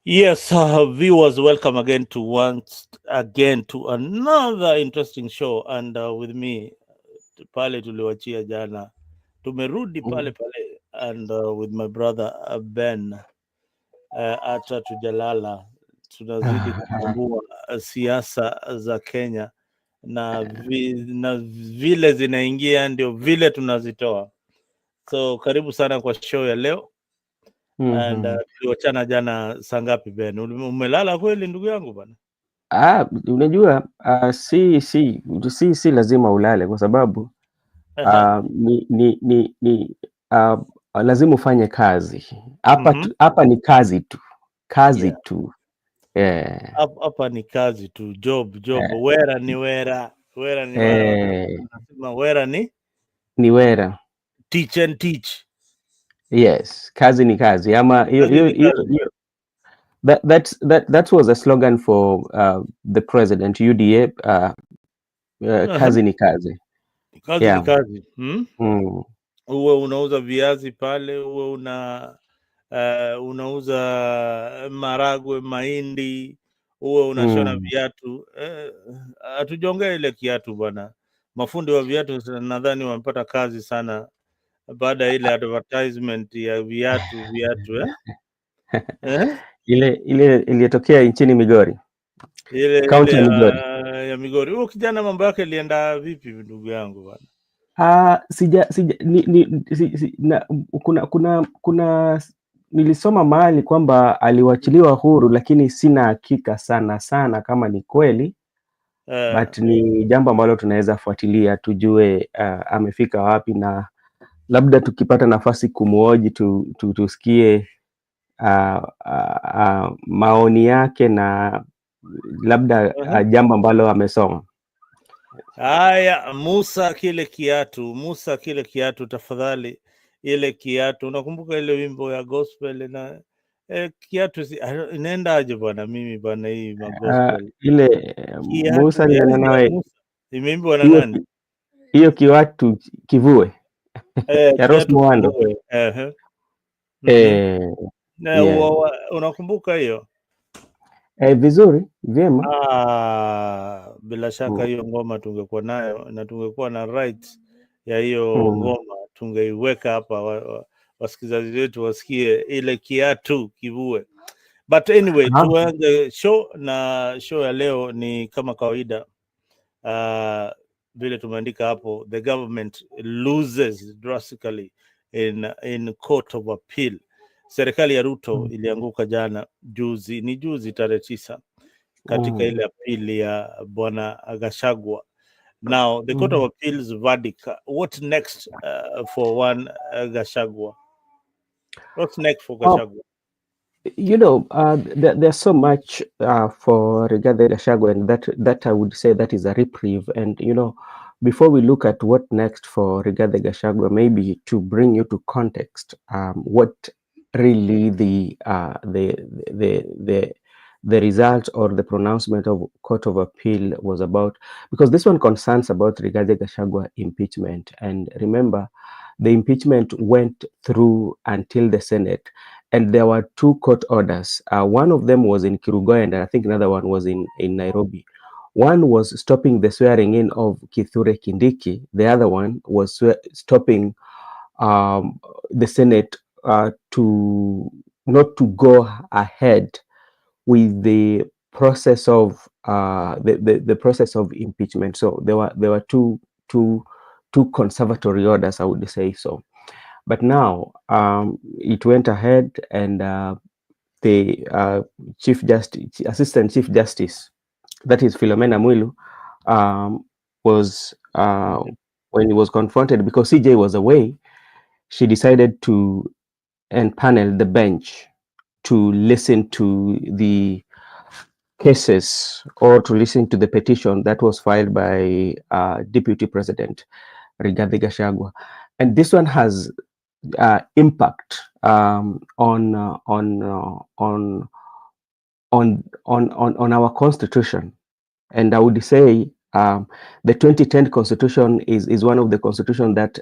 Yes, viewers, welcome again to another interesting show, and with me pale tuliwachia jana, tumerudi pale Mm. pale, and with my brother Ben, hata tujalala, tunazidi kuchambua siasa za Kenya na vile zinaingia ndio vile tunazitoa. So karibu sana kwa show ya leo. And Mhm. tuliwachana jana saa ngapi Ben? Umelala kweli ndugu yangu bana? Unajua si lazima ulale kwa sababu Aha. ni lazima ufanye kazi Mhm. hapa ni kazi Yeah. tu yeah. Hapa ni kazi tu, job. Eh, Wera ni wera. Wera ni wera. eh, Wanasema wera ni ni wera. teach and teach. Yes, kazi ni kazi ama Kazi ni kazi. that was a slogan for the president UDA. Aha. Kazi ni kazi. Kazi ni Yeah. kazi. Mm. Uwe unauza viazi pale, uwe unauza maragwe, mahindi, uwe unashona Mm. viatu. Hatujongea ile kiatu bwana. Mafundi wa viatu nadhani wamepata kazi sana baada ya ile advertisement ya viatu eh? Eh? Ile iliyotokea nchini Migori, Ile kaunti ya Migori. ya Migori. Huyo kijana mambo yake ilienda vipi ndugu yangu bwana? Sija kuna nilisoma mahali kwamba aliwachiliwa huru, lakini sina hakika sana kama ni kweli, but ni jambo ambalo tunaweza fuatilia tujue amefika wapi, na labda tukipata nafasi kumuoji tusikie maoni yake na labda jambo ambalo amesoma. Haya, Musa kile kiatu tafadhali, ile kiatu. Unakumbuka ile wimbo ya gospel na kiatu inaendaje bwana? Mimi bwana, hii ma gospel Ile Musa kiatu, yani ni ya nawe Musa, imeimbwa na nani? hiyo kiwatu kivue ya Rose Kiatu Muhando. kivue. Na Yeah. unakumbuka hiyo? Vizuri, vyema. Bila shaka hiyo ngoma tungekuwa nayo na tungekuwa na rights ya hiyo ngoma, tungeiweka hapa wasikilizaji wetu wasikie ile kiatu kivue. But anyway, tuanze show, na show ya leo ni kama kawaida vile tumeandika hapo, the government loses drastically in court of appeal. Serikali ya Ruto ilianguka juzi tarehe 9 katika ile apili ya bwana Gachagua. Now the court of appeals verdict, what next for one Gachagua? What's next for Gachagua? There's so much for Rigathi Gachagua, and that I would say that is a reprieve. And before we look at what next for Rigathi Gachagua, maybe to bring you to context, what really the result or the pronouncement of Court of Appeal was about, because this one concerns about Rigathi Gachagua impeachment. And remember, the impeachment went through until the Senate, and there were two court orders. One of them was in Kirugoya, and I think another one was in Nairobi. One was stopping the swearing in of Kithure Kindiki. The other one was stopping the Senate to not to go ahead with the process of the process of impeachment. So there were two conservatory orders, I would say so. But now it went ahead, and the Assistant Chief Justice, that is Philomena Mwilu, was when he was confronted, because CJ was away, she decided to empanel the bench to listen to the cases or to listen to the petition that was filed by Deputy President Rigathi Gachagua. And this one has impact on our constitution. And I would say the 2010 constitution is one of the constitution that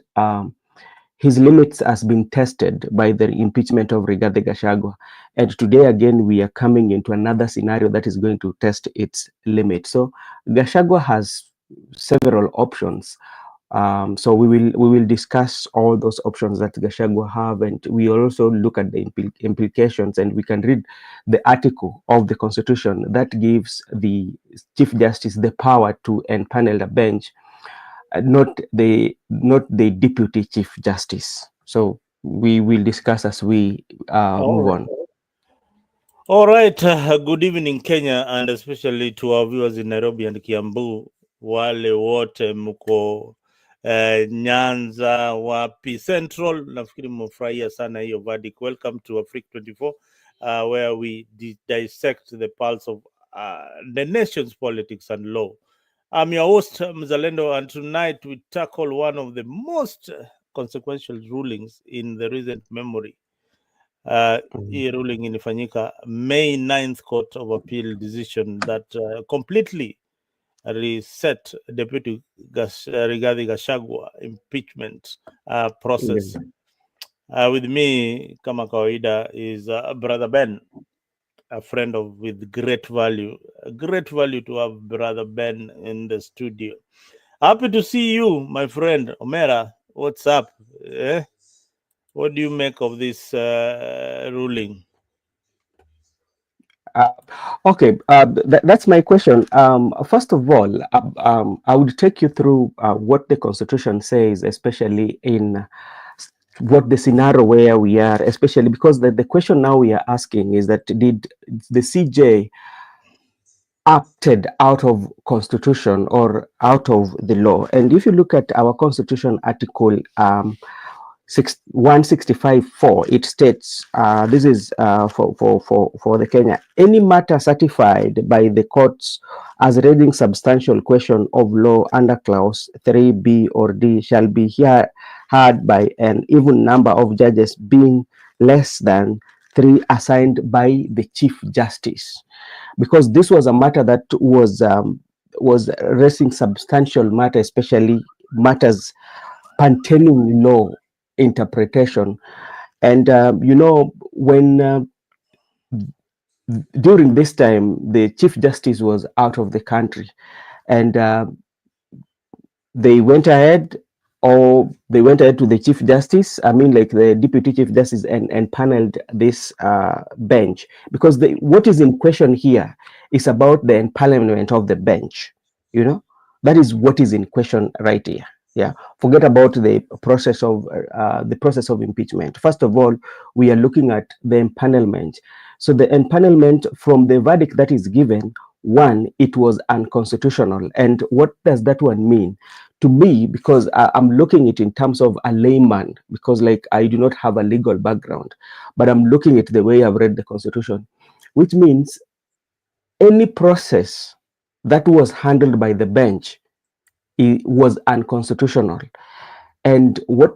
his limits has been tested by the impeachment of Rigathi Gachagua. And today again, we are coming into another scenario that is going to test its limit. So Gachagua has several options. So we will discuss all those options that Gachagua have, and we also look at the implications, and we can read the article of the Constitution that gives the Chief Justice the power to empanel a bench, not the Deputy Chief Justice. So we will discuss as we move on. All right. Good evening, Kenya, and especially to our viewers in Nairobi and Kiambu. Wale wote mko Nyanza, wapi Central, nafikiri mmefurahia sana hiyo verdict. Welcome to Africa 24, where we dissect the pulse of the nation's politics and law. I'm your host, Mzalendo, and tonight we tackle one of the most consequential rulings in the recent memory. Hii ruling ilifanyika May 9th Court of Appeal decision that completely reset Deputy Rigathi Gachagua impeachment process. With me, kama kawaida, is Brother Ben, a friend of with great value. Great value to have Brother Ben in the studio. Happy to see you, my friend Omera. What's up? What do you make of this ruling? Okay, that's my question. First of all, I would take you through what the Constitution says, especially in what the scenario where we are, especially because the question now we are asking is that did the CJ acted out of Constitution or out of the law? And if you look at our Constitution article 165.4, it states, this is for the Kenya, any matter certified by the courts as raising substantial question of law under clause 3B or D shall be heard by an even number of judges being less than 3 assigned by the Chief Justice. Because this was a matter that was raising substantial matter, especially matters pertaining law interpretation. And when during this time the Chief Justice was out of the country, and they went ahead to the Chief Justice, like the Deputy Chief Justice, and paneled this bench, because what is in question here is about the empanelment of the bench. That is what is in question right here. Yeah, forget about the process of impeachment. First of all, we are looking at the empanelment. So the empanelment, from the verdict that is given, one, it was unconstitutional. And what does that one mean? To me, because I'm looking at it in terms of a layman, because I do not have a legal background, but I'm looking at the way I've read the Constitution, which means any process that was handled by the bench, it was unconstitutional. And what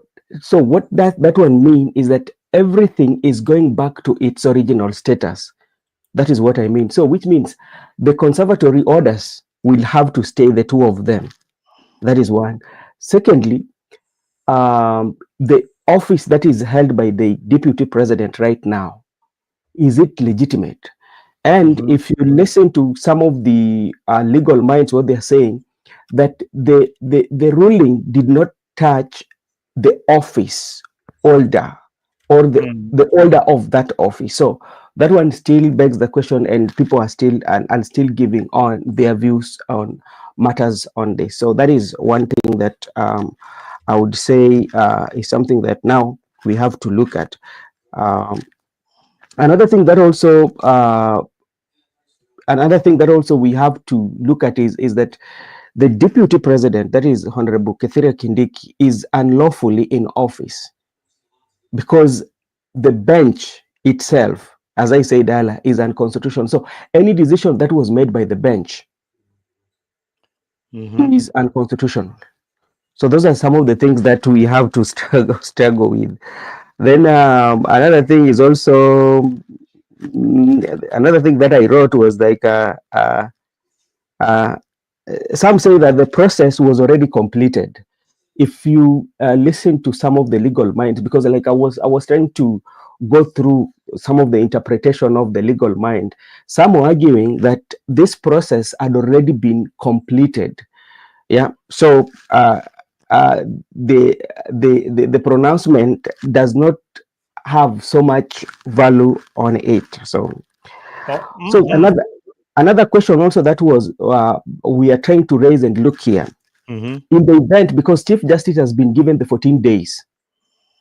that one mean is that everything is going back to its original status. That is what I mean. So which means the conservatory orders will have to stay, the two of them. That is one. Secondly, the office that is held by the deputy president right now, is it legitimate? And if you listen to some of the legal minds, what they're saying, that the ruling did not touch the office holder or the holder of that office. So that one still begs the question, and people are still and still giving on their views on matters on this. So that is one thing that I would say is something that now we have to look at. Another thing that also we have to look at is that the deputy president, that is Honorable Kithure Kindiki, is unlawfully in office, because the bench itself, as I said earlier, is unconstitutional. So any decision that was made by the bench is unconstitutional. So those are some of the things that we have to struggle with. Then another thing is also, another thing that I wrote was some say that the process was already completed. if you listen to some of the legal minds, because like I was trying to go through some of the interpretation of the legal mind, some were arguing that this process had already been completed. Yeah. So uh, the, the pronouncement does not have so much value on it. Oh, So mm-hmm, another question also that was we are trying to raise and look here, mm-hmm. in the event, because Chief Justice has been given the 14 days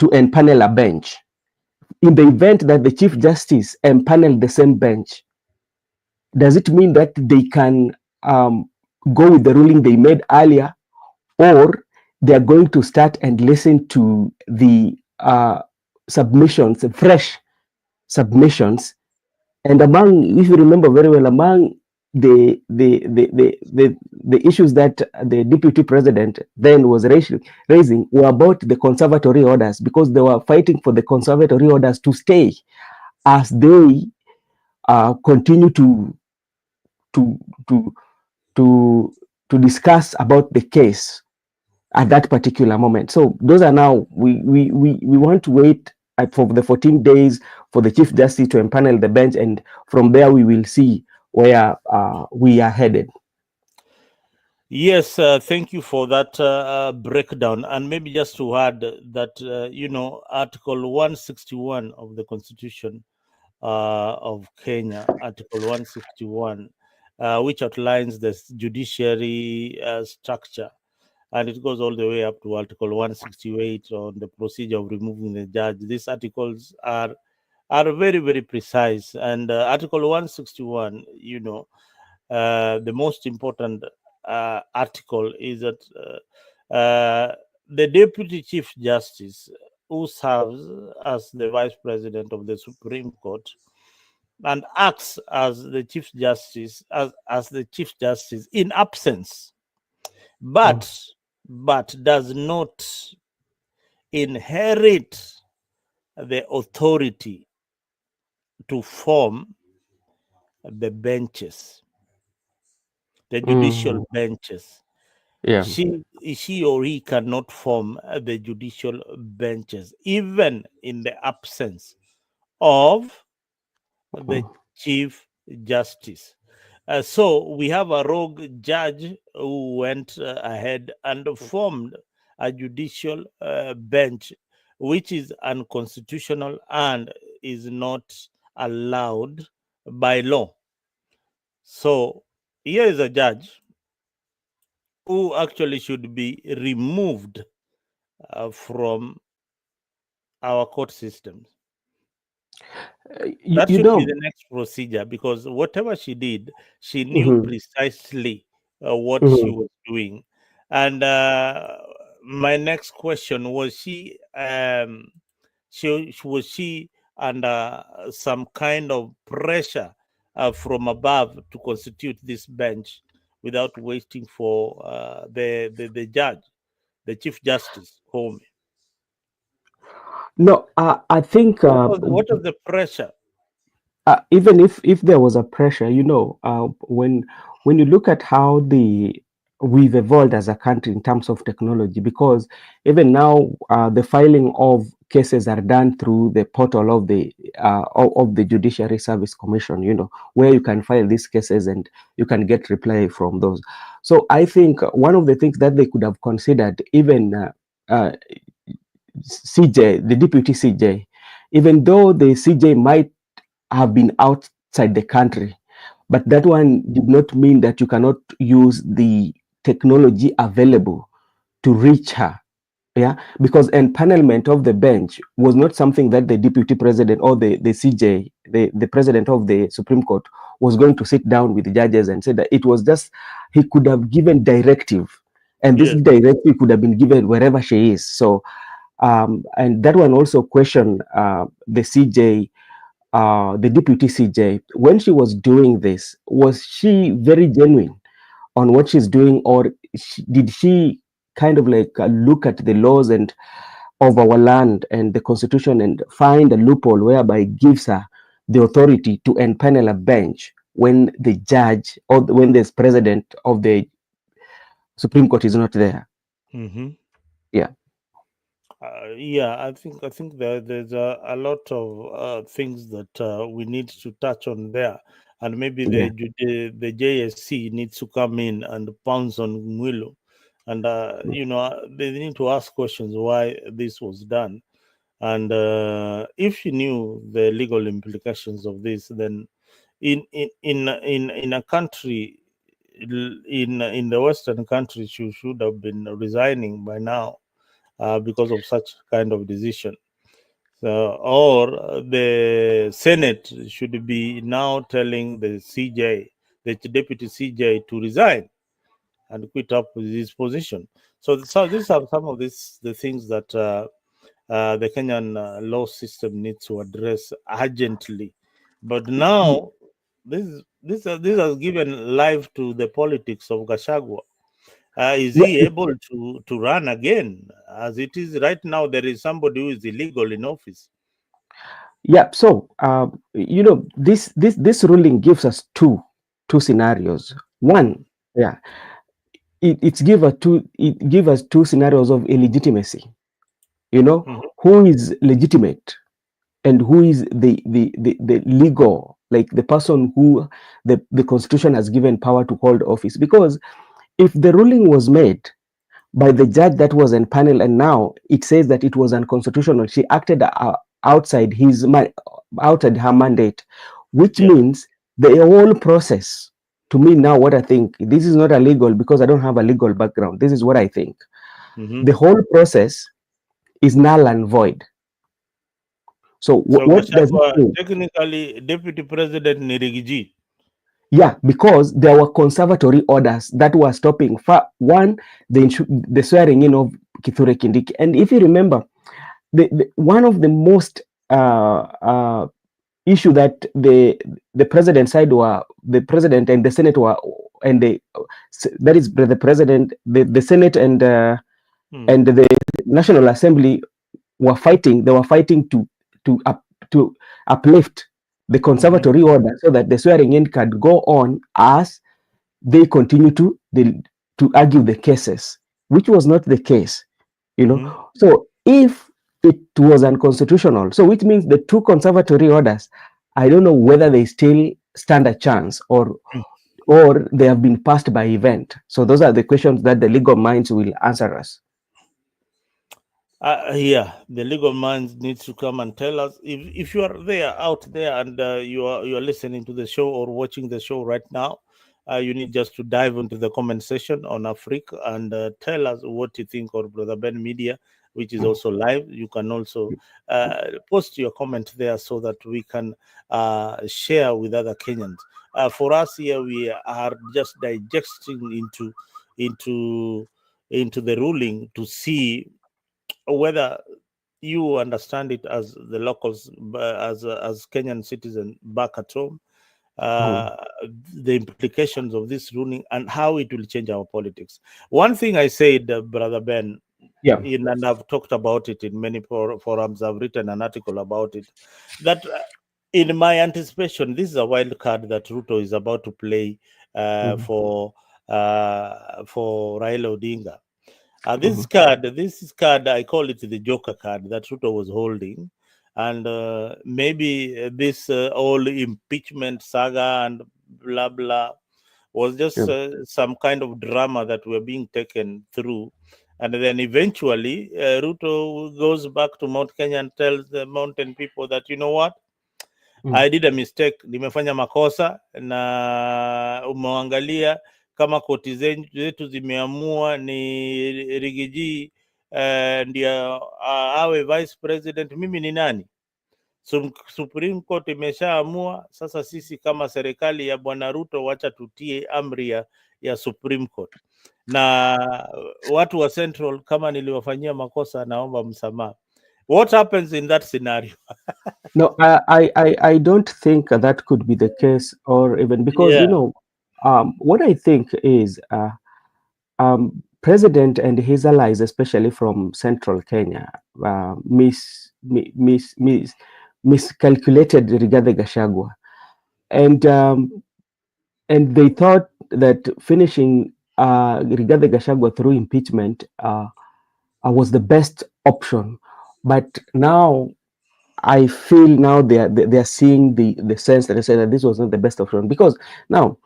to empanel a bench, in the event that the Chief Justice empanel the same bench, does it mean that they can go with the ruling they made earlier, or they are going to start and listen to the submissions, fresh submissions? And among, if you remember very well, among the issues that the deputy president then was raising were about the conservatory orders, because they were fighting for the conservatory orders to stay as they continue to to to to discuss about the case at that particular moment. So those are now, we want to wait for the 14 days for the Chief Justice to empanel the bench, and from there we will see where we are headed. Yes, thank you for that breakdown. And maybe just to add that, Article 161 of the Constitution of Kenya, Article 161, which outlines the judiciary structure, and it goes all the way up to Article 168 on the procedure of removing the judge. These articles are very, very precise. And Article 161, the most important article is that the Deputy Chief Justice, who serves as the Vice President of the Supreme Court and acts as the Chief Justice, as the Chief Justice in absence, but does not inherit the authority to form the benches, the judicial benches. Yeah. She or he cannot form the judicial benches, even in the absence of the Chief Justice. So we have a rogue judge who went ahead and formed a judicial bench, which is unconstitutional and is not allowed by law. So here is a judge who actually should be removed from our court systems. You, That you should be know, the next procedure, because whatever she did, she knew mhm, precisely what she mhm. was doing. And my next question was: was she under some kind of pressure from above to constitute this bench without waiting for the judge, the Chief Justice home? No, I think What was the pressure? even if there was a pressure, when you look at how we've evolved as a country in terms of technology, because even now the filing of cases are done through the portal of the Judiciary Service Commission, where you can file these cases and you can get reply from those. So I think one of the things that they could have considered, even CJ, the deputy CJ, even though the CJ might have been outside the country, but that one did not mean that you cannot use the technology available to reach her. Yeah, because empanelment of the bench was not something that the deputy president or the CJ, the president of the Supreme Court, was going to sit down with the judges and say that it was just, he could have given directive, and this Yes. directive could have been given wherever she is. So and that one also questioned the CJ, the deputy CJ, when she was doing this, was she very genuine on what she's doing, or did she kind of like look at the laws and of our land and the constitution and find a loophole whereby it gives her the authority to empanel a bench when the judge or when the president of the Supreme Court is not there? Mm-hmm. Yeah. Yeah, I think there's a lot of things that we need to touch on there, and maybe Yeah. the JSC needs to come in and pounce on Mwilu, and they need to ask questions why this was done, and if you knew the legal implications of this, then in a country in the Western countries, you should have been resigning by now because of such kind of decision. So, or the Senate should be now telling the CJ, the deputy CJ, to resign and quit up with his position. So these are some of the things that the Kenyan law system needs to address urgently. But now this has given life to the politics of Gachagua. Is Yeah. he able to run again? As it is right now, there is somebody who is illegal in office. Yeah. So, this ruling gives us two scenarios. One, yeah, it give us two scenarios of illegitimacy. Mhm. Who is legitimate and who is the legal, like the person who the constitution has given power to hold office. Because if the ruling was made by the judge that was in panel, and now it says that it was unconstitutional, she acted outside outside her mandate, which Yeah. means the whole process, to me now, what I think, this is not illegal because I don't have a legal background. This is what I think. Hmm. The whole process is null and void. So So what does it Gachagua mean? technically deputy president Nirigiji. Yeah, because there were conservatory orders that were stopping one, the swearing in of Kithure Kindiki. And if you remember, one of the most issue that the president side were, the president and the senate were, and that is the president, the senate Hmm. and the national assembly were fighting. They were fighting to uplift the Hmm. conservatory order so that the swearing in can go on as they continue to argue the cases, which was not the case. Hmm. So if it was unconstitutional, so which means the two conservatory orders, I don't know whether they still stand a chance, or they have been passed by event. So those are the questions that the legal minds will answer us. Yeah, the legal minds needs to come and tell us if you are there out there and you are listening to the show or watching the show right now. You need just to dive into the comment section on Africa and tell us what you think of Brother Ben Media, which is also live. You can also post your comment there so that we can share with other Kenyans. For us here, we are just digesting into into the ruling to see whether you understand it as the locals, as Kenyan citizen back at home, Mhm. uh, the implications of this ruling and how it will change our politics. One thing I said, Brother Ben, Yeah. and I've talked about it in many forums, I've written an article about it, that in my anticipation, this is a wild card that Ruto is about to play Mhm. for Raila Odinga. Mhm. This is card, I call it the Joker card that Ruto was holding, and maybe this whole impeachment saga and blah blah was Yeah. just some kind of drama that we're being taken through, and then eventually Ruto goes back to Mount Kenya and tells the mountain people that, you know what, Mhm. I did a mistake, nimefanya makosa, na umeangalia kama koti zetu zimeamua ni Rigiji ndio awe vice president. Mimi ni nani? Supreme Court imeshaamua. Sasa sisi kama serikali ya Bwana Ruto, wacha tutie amri ya Supreme Court, na watu wa Central, kama niliwafanyia makosa, naomba msamaha. What happens in that scenario? No, I don't think that could be the case, or even because Yeah. what I think is president and his allies, especially from central Kenya, miscalculated Rigathi Gachagua, and they thought that finishing Rigathi Gachagua through impeachment was the best option. But now I feel now they are seeing the sense that they say that this was not the best option, because now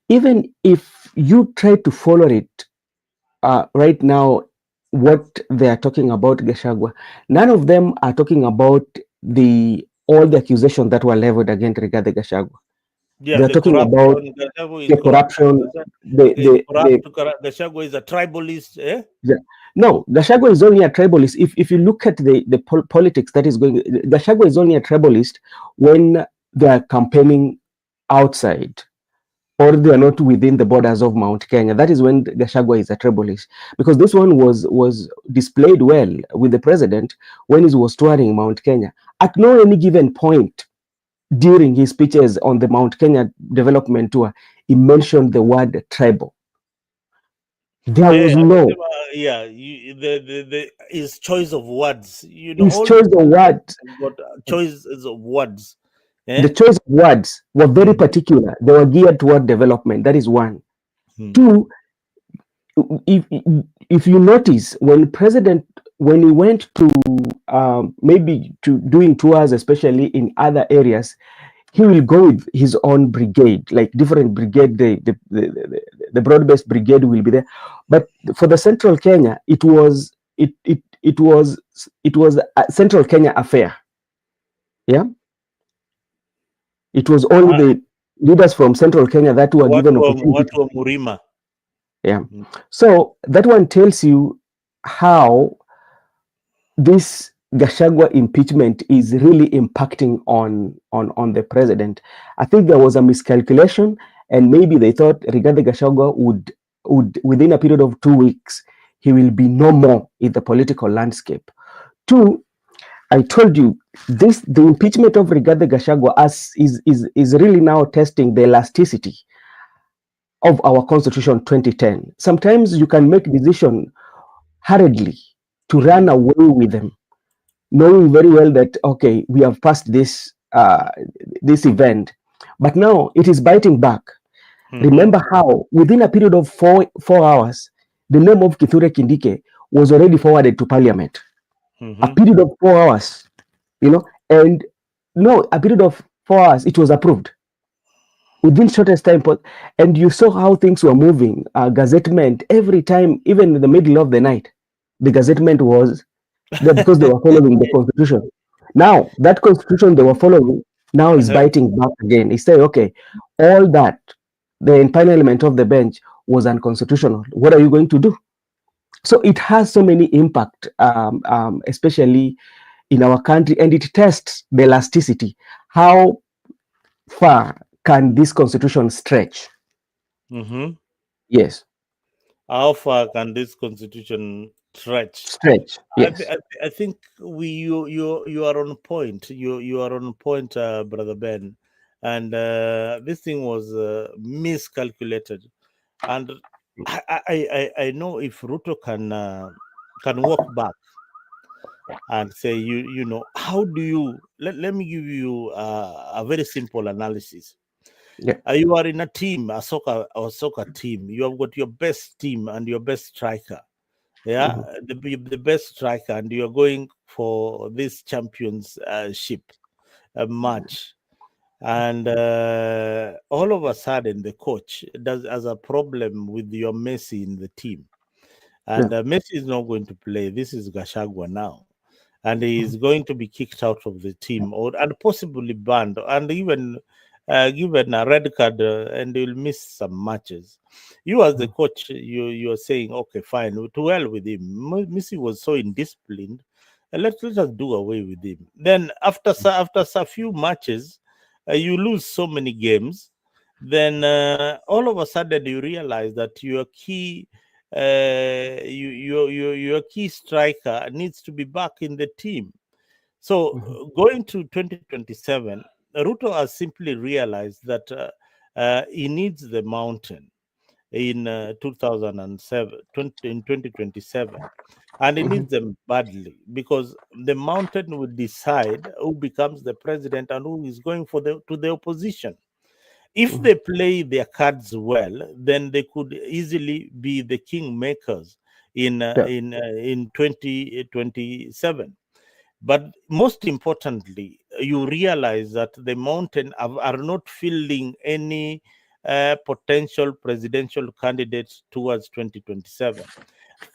even if you try to follow it right now, what they are talking about Gachagua, none of them are talking about the all the accusations that were leveled against Rigathi Gachagua. Yeah, They are the talking about corruption. Gachagua is the corrupt. corruption. The Gachagua is a tribalist. Eh? Yeah. No, Gachagua is only a tribalist. If you look at the politics that is going, Gachagua is only a tribalist when they are campaigning outside or they are not within the borders of Mount Kenya. That is when Gachagua is a tribalist. Because this one was displayed well with the president when he was touring Mount Kenya. At no any given point during his speeches on the Mount Kenya development tour, he mentioned the word tribal. There was no Yeah, his choice of words. his All choice these of words. have got choices of words. The Eh? choice of words were very Mm-hmm. particular. They were geared toward development. That is one. Two, if if you notice when he went to maybe to doing tours, especially in other areas, he will go with his own brigade, like different brigade. The broad-based brigade will be there, but for the Central Kenya, it was a Central Kenya affair. Yeah, it was only Uh, the leaders from Central Kenya that were given opportunity watu to wa speak. Murima. Yeah. So that one tells you how this Gachagua impeachment is really impacting on the president. I think there was a miscalculation, and maybe they thought Rigathi Gachagua would within a period of 2 weeks he will be no more in the political landscape. Two, I told you the impeachment of Rigathi Gachagua is really now testing the elasticity of our constitution 2010. Sometimes you can make decision hurriedly to run away with them, knowing very well that okay, we have passed this event, but now it is biting back. Mm-hmm. Remember how within a period of four hours, the name of Kithure Kindike was already forwarded to Parliament. A Mm-hmm. period of 4 hours, and no, a period of 4 hours, it was approved within shortest time. And you saw how things were moving. Gazettement every time, even in the middle of the night, the gazettement was there because they were following the constitution. Now that constitution they were following now is Uh-huh. biting back again. He said, okay, all that the empanelment of the bench was unconstitutional. What are you going to do? So it has so many impact, especially in our country, and it tests the elasticity. How far can this constitution stretch? Mm-hmm. Yes, How far can this constitution stretch? stretch. Yes. I think you are on point. You are on point, brother Ben, and this thing was miscalculated. And I know if Ruto can walk back and say how do you let me give you a very simple analysis. Yeah. You are in a team, a soccer team. You have got your best team and your best striker. Yeah, Mhm. the best striker, and you're going for this championship match. And all of a sudden, the coach does has a problem with your Messi in the team, Yeah. and Messi is not going to play. This is Gashagwa now, and he Mhm. is going to be kicked out of the team, or and possibly banned, and even given a red card, and he'll miss some matches. You as the coach, you are saying, okay, fine, to hell with him. Messi was so indisciplined. Let us do away with him. Then after a few matches, you lose so many games. Then all of a sudden you realize that your key striker needs to be back in the team. So Mhm. going to 2027, Ruto has simply realized that he needs the mountain in 2007, in 2027, and he Mhm. needs them badly because the mountain will decide who becomes the president and who is going for the opposition. If Mhm. they play their cards well, then they could easily be the king makers Yeah. in 2027. But most importantly, you realize that the mountain are not filling any potential presidential candidates towards 2027.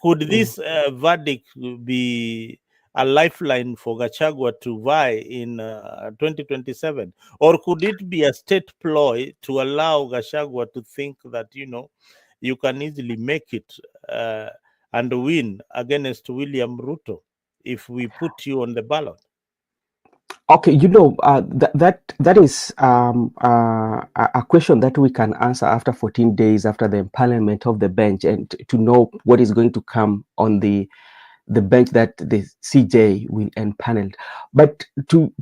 Could this verdict be a lifeline for Gachagua to vie in 2027? Or could it be a state ploy to allow Gachagua to think that, you can easily make it and win against William Ruto if we put you on the ballot? Okay, that is a question that we can answer after 14 days after the empanelment of the bench, and to know what is going to come on the bench that the CJ will empanel. But to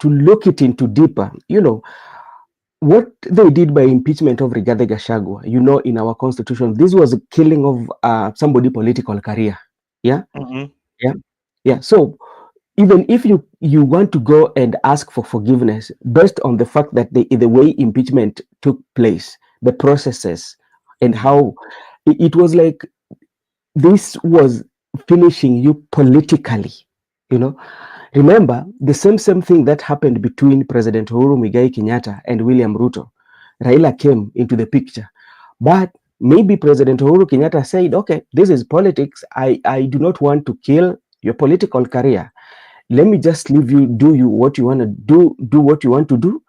look it into deeper, what they did by impeachment of Rigathi Gachagua, in our constitution, this was a killing of somebody political career. Yeah, Mm-hmm. yeah, yeah. So even if you want to go and ask for forgiveness based on the fact that the way impeachment took place, the processes, and how it was like this was finishing you politically, you know. Remember the same thing that happened between President Uhuru Muigai Kenyatta and William Ruto. Raila came into the picture, but maybe President Uhuru Kenyatta said, okay, this is politics. I do not want to kill your political career. Let me just leave you, do you what you want to do what you want to do.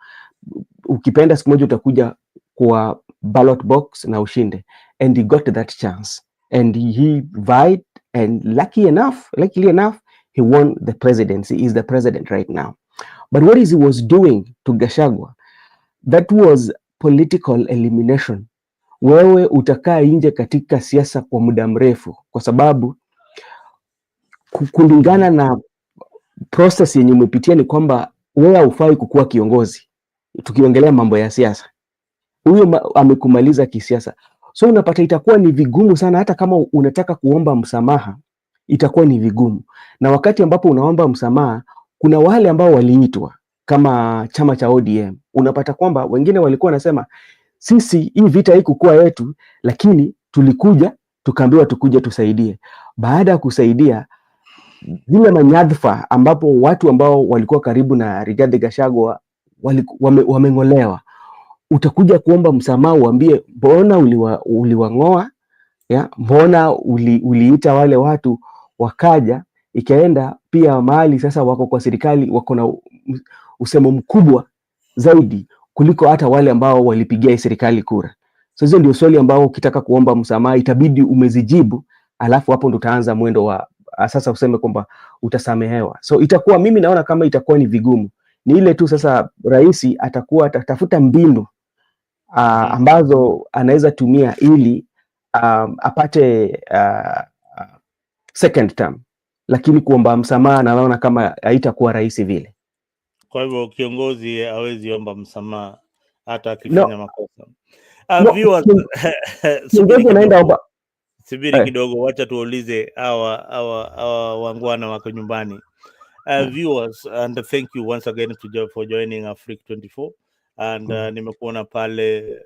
Ukipenda siku moja utakuja kwa ballot box na ushinde. And he got that chance, and he vied, and luckily enough, he won the presidency. He is the president right now. But what he was doing to Gachagua, that was political elimination. Wewe utakaa nje katika siasa kwa muda mrefu, kwa sababu kulingana na process yenye umepitia ni kwamba wewe haufai kukuwa kiongozi. Tukiongelea mambo ya siasa, huyo amekumaliza kisiasa, so unapata itakuwa ni vigumu sana. Hata kama unataka kuomba msamaha, itakuwa ni vigumu. Na wakati ambapo unaomba msamaha, kuna wale ambao waliitwa kama chama cha ODM, unapata kwamba wengine walikuwa wanasema sisi hii vita haikukuwa yetu, lakini tulikuja tukaambiwa tukuje tusaidie. Baada ya kusaidia zile manyadhifa ambapo watu ambao walikuwa karibu na Rigathi Gachagua wameng'olewa, utakuja kuomba msamaha, uambie mbona uliwang'oa, mbona uliita wale watu wakaja, ikaenda pia mahali sasa wako kwa serikali, wako na usemo mkubwa zaidi kuliko hata wale ambao walipigia serikali kura. So hizo ndio swali ambao ukitaka kuomba msamaha itabidi umezijibu, alafu hapo ndo utaanza mwendo wa sasa useme kwamba utasamehewa. So itakuwa, mimi naona kama itakuwa ni vigumu. Ni ile tu sasa rais atakuwa atatafuta mbinu ambazo anaweza tumia ili apate second term, lakini kuomba msamaha naona kama haitakuwa rahisi vile. Kwa hivyo kiongozi hawezi omba msamaha hata akifanya makosa. Viewers, subiri kidogo, wacha tuulize hawa wangwana wako nyumbani. Viewers, and thank you once again for joining Africa 24. And nimekuona pale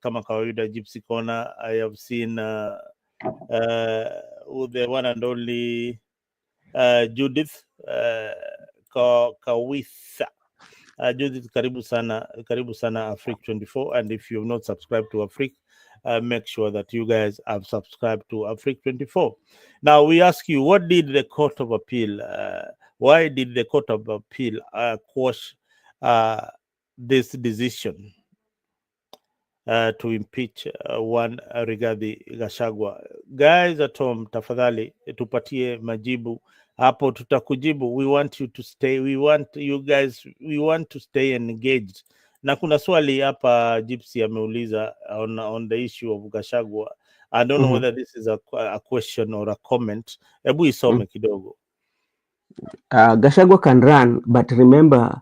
kama kawaida Gypsy Corner. I have seen the one and only Judith Kawitha. Judith, karibu sana Africa 24. And if you have not subscribed to Africa, make sure that you guys have subscribed to Africa 24. Now we ask you, what did the Court of Appeal, why did the Court of Appeal quash this decision to impeach one Rigathi Gachagua? Guys at home, tafadhali tupatie majibu hapo, tutakujibu. We want you to stay, we want to stay engaged. Na kuna swali hapa Gypsy ameuliza on the issue of Gachagua. I don't know whether this is a question or a comment. Ebu isome kidogo. Gachagua can run, but remember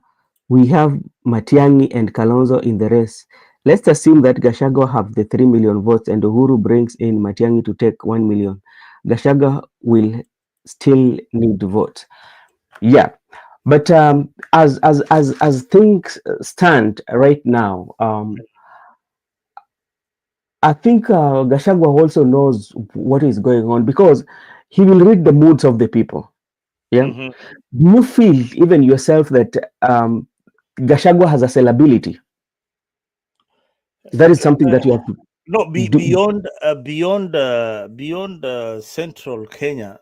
we have Matiang'i and Kalonzo in the race. Let's assume that Gachagua have the 3 million votes and Uhuru brings in Matiang'i to take 1 million. Gachagua will still need votes. Yeah, but as things stand right now, I think Gachagua also knows what is going on because he will read the moods of the people. Yeah. Mhm. Do you feel even yourself that Gachagua has a sellability? That is something that you have to No, do. beyond central Kenya,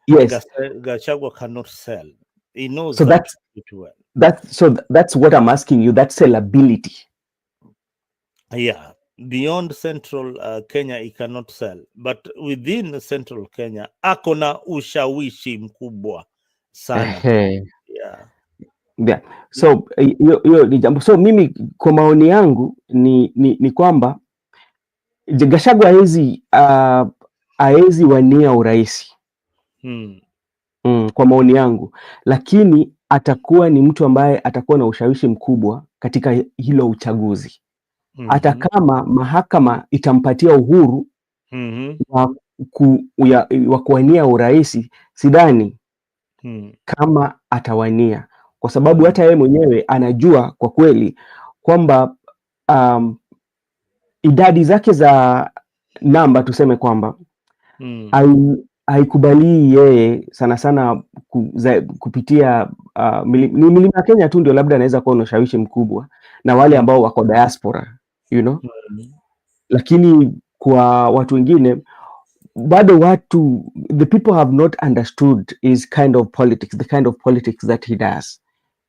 Yes. Gachagua cannot sell. He knows So that it well. that's what I'm asking you. That sellability. Yeah, beyond central Kenya he cannot sell, but within central Kenya ako na ushawishi mkubwa sana. Ehe. Yeah. Yeah. So hiyo ni jambo. So mimi kwa maoni yangu ni kwamba Gachagua haezi wania urais kwa maoni yangu, lakini atakuwa ni mtu ambaye atakuwa na ushawishi mkubwa katika hilo uchaguzi. Hata kama mahakama itampatia uhuru wa kuwania urais, sidhani kama atawania, kwa sababu hata yeye mwenyewe anajua kwa kweli kwamba idadi zake za namba, tuseme kwamba haikubalii yeye sana sana kupitia milima ya Kenya tu ndio labda anaweza kuwa na ushawishi mkubwa na wale ambao wako diaspora, you know. Lakini kwa watu wengine bado the people have not understood his kind of politics, the kind of politics that he does,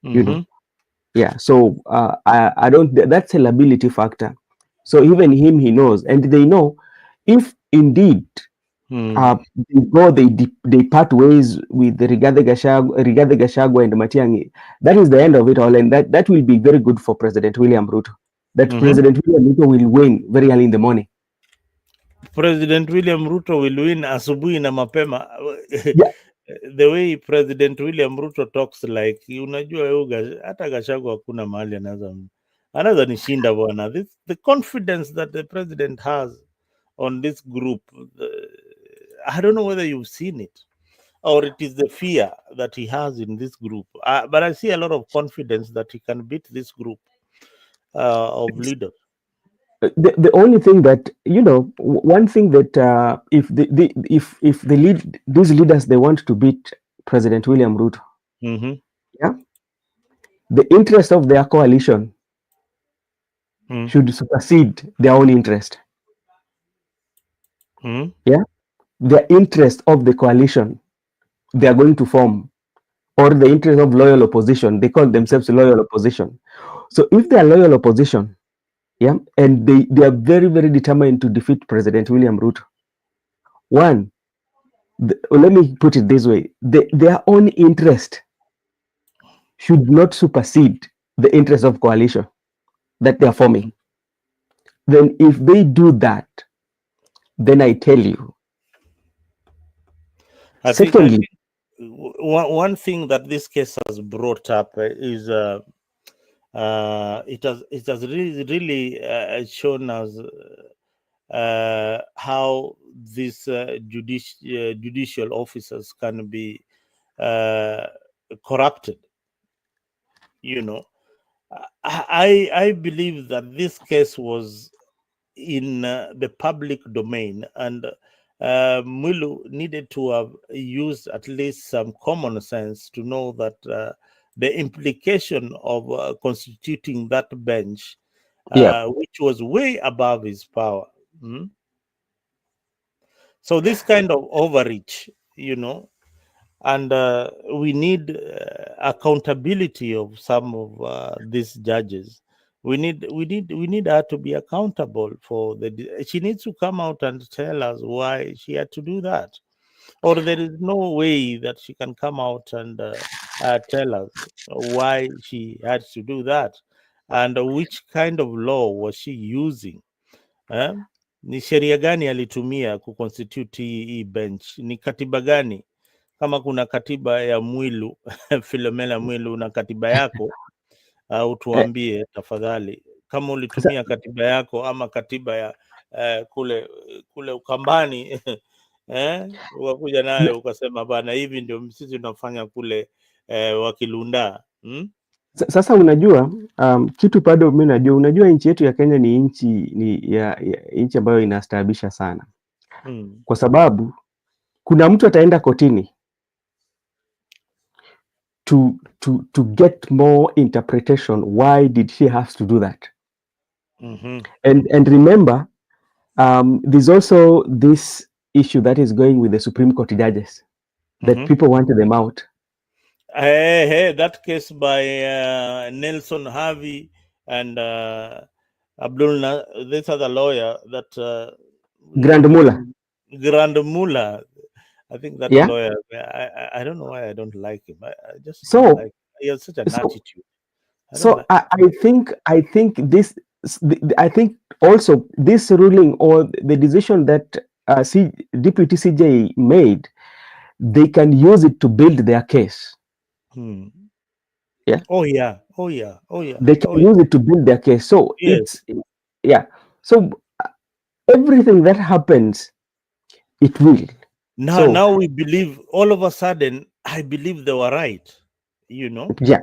you know. Yeah, so I don't, that's a liability factor. So even him, he knows, and they know if indeed they part ways with Rigathi Gachagua and Matiang'i, that is the end of it all, and that will be very good for President William Ruto. That President William Ruto will win very early in the morning. President William Ruto will win asubuhi na mapema. Yeah. The way President William Ruto talks, like, unajua hata Gachagua hakuna mahali anaweza nishinda bwana. The confidence that the president has on this group, I don't know whether you've seen it or it is the fear that he has in this group, but I see a lot of confidence that he can beat this group of leaders. The only thing that, you know, one thing that if these leaders, they want to beat President William Ruto, yeah, the interest of their coalition should supersede their own interest. Yeah, the interest of the coalition they are going to form, or the interest of loyal opposition, they call themselves loyal opposition. So if they are loyal opposition, yeah, and they are very, very determined to defeat President William Ruto, one, let me put it this way, their own interest should not supersede the interest of coalition that they are forming. Then if they do that, then I tell you. I think one thing that this case has brought up is it has really shown us how these judicial officers can be corrupted. You know, I believe that this case was in the public domain, and Mwilu needed to have used at least some common sense to know that the implication of constituting that bench, which was way above his power. So this kind of overreach, you know, and we need accountability of some of these judges. We need her to be accountable for she needs to come out and tell us why she had to do that, or there is no way that she can come out and tell us why she had to do that, and which kind of law was she using. Ni sheria gani alitumia kuconstitute hii bench? Ni katiba gani? Kama kuna katiba ya Mwilu Philomena Mwilu na katiba yako, utuambie tafadhali, kama ulitumia katiba yako ama katiba ya kule Ukambani ukakuja nayo ukasema bana, hivi ndio sisi tunafanya kule Wakilunda. Sasa unajua kitu bado mimi najua, unajua nchi yetu ya Kenya ni nchi ambayo inastaabisha sana, kwa sababu kuna mtu ataenda kotini to get more interpretation. Why did he have to do that? And remember, there's also this issue that is going with the Supreme Court judges that people wanted them out. Hey, that case by Nelson Harvey and Abdul, this other lawyer that Grand Muller. Grand Muller. I think that lawyer. I don't know why I don't like him. I just don't like him. He has such an attitude. I think this. I think also this ruling or the decision that Deputy CJ made, they can use it to build their case. Yeah. Oh yeah. They can use it to build their case. So yes. So everything that happens, it will. Now we believe. All of a sudden, I believe they were right. Yeah.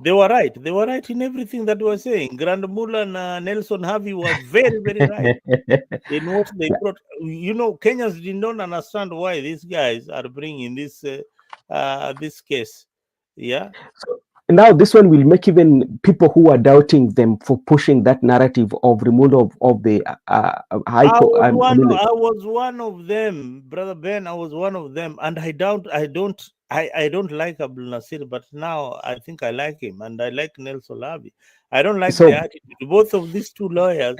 They were right. They were right in everything that we were saying. Grand Muller and Nelson Harvey were very, very right in what they brought. Kenyans did not understand why these guys are bringing this this case. Yeah. So now this one will make even people who are doubting them for pushing that narrative of removal of the high court. I was one of them, Brother Ben. I was one of them, and I don't like Abdul Nasir, but now I think I like him, and I like Nelson Lavi. I don't like the attitude. Both of these two lawyers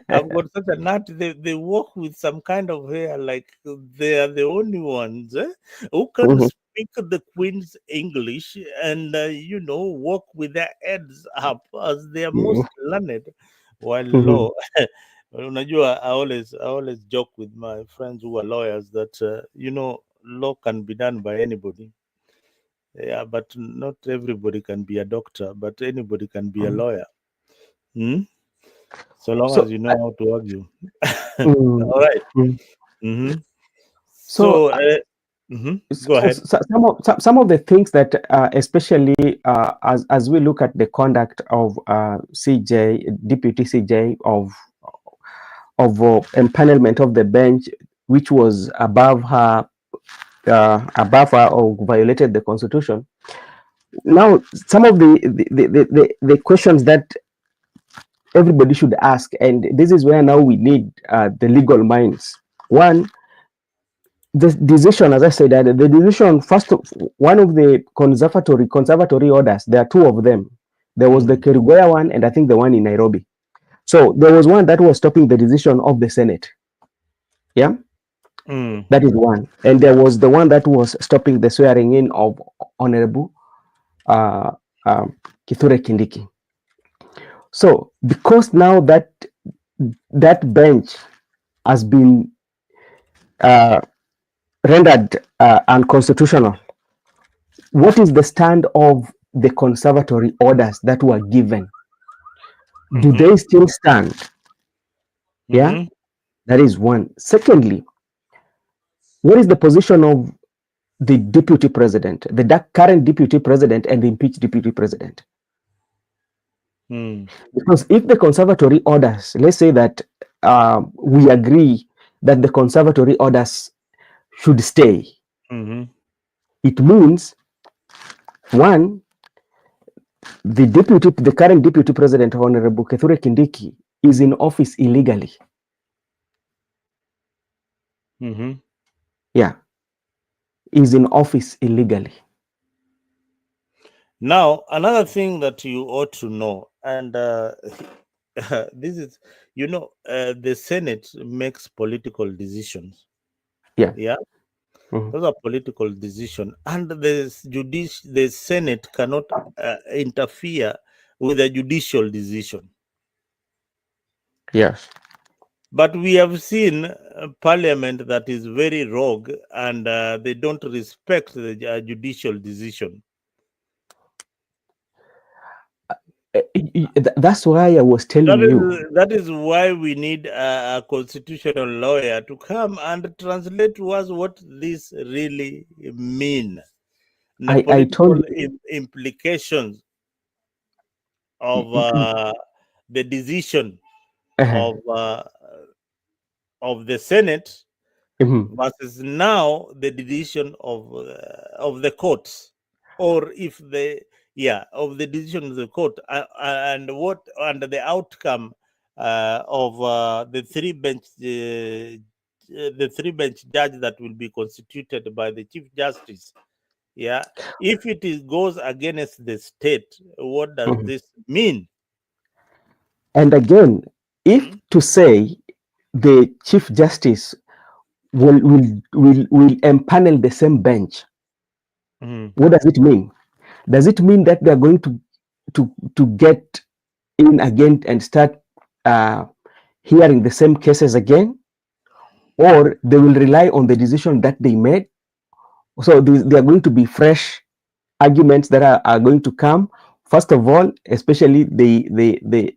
have got such a nut. They walk with some kind of hair, like they are the only ones who can speak the Queen's English and walk with their heads up as they are most learned, while law. Unajua, I always joke with my friends who are lawyers that law can be done by anybody. Yeah, but not everybody can be a doctor, but anybody can be a lawyer. So long as you know how to argue. All right. So go ahead. Some of the things that, especially as we look at the conduct of Deputy CJ of empanelment of the bench, which was above her or violated the constitution. Now, some of the questions that everybody should ask, and this is where now we need the legal minds. One, the decision, as I said, the decision, one of the conservatory orders, there are two of them. There was the Kerugoya one, and I think the one in Nairobi. So there was one that was stopping the decision of the Senate. Yeah. That is one. And there was the one that was stopping the swearing in of Honorable Kithure Kindiki. So because now that bench has been rendered unconstitutional, what is the stand of the conservatory orders that were given? Do they still stand? Yeah, that is one. Secondly, what is the position of the deputy president, the current deputy president, and the impeached deputy president? Because if the conservatory orders, let's say that we agree that the conservatory orders should stay, it means one, the current deputy president, Honorable Kithure Kindiki, is in office illegally. Yeah, is in office illegally. Now, another thing that you ought to know, and this is, the Senate makes political decisions. Yeah. Those are political decisions, and the Senate cannot interfere with a judicial decision. Yes. But we have seen parliament that is very rogue, and they don't respect the judicial decision. That's why I was telling you. That is why we need a constitutional lawyer to come and translate to us what this really mean. The political implications. of the decision Uh-huh. of the Senate Mhm. versus now the decision of the courts, or if the of the decision of the court, and what and the outcome of the three bench judge that will be constituted by the chief justice. Yeah, if it goes against the state, what does Mhm. this mean? And again, if Hmm? to say the Chief Justice will empanel the same bench, Hmm. what does it mean? Does it mean that they are going to get in again and start uh, hearing the same cases again, or they will rely on the decision that they made? So there are going to be fresh arguments that are going to come. First of all, especially the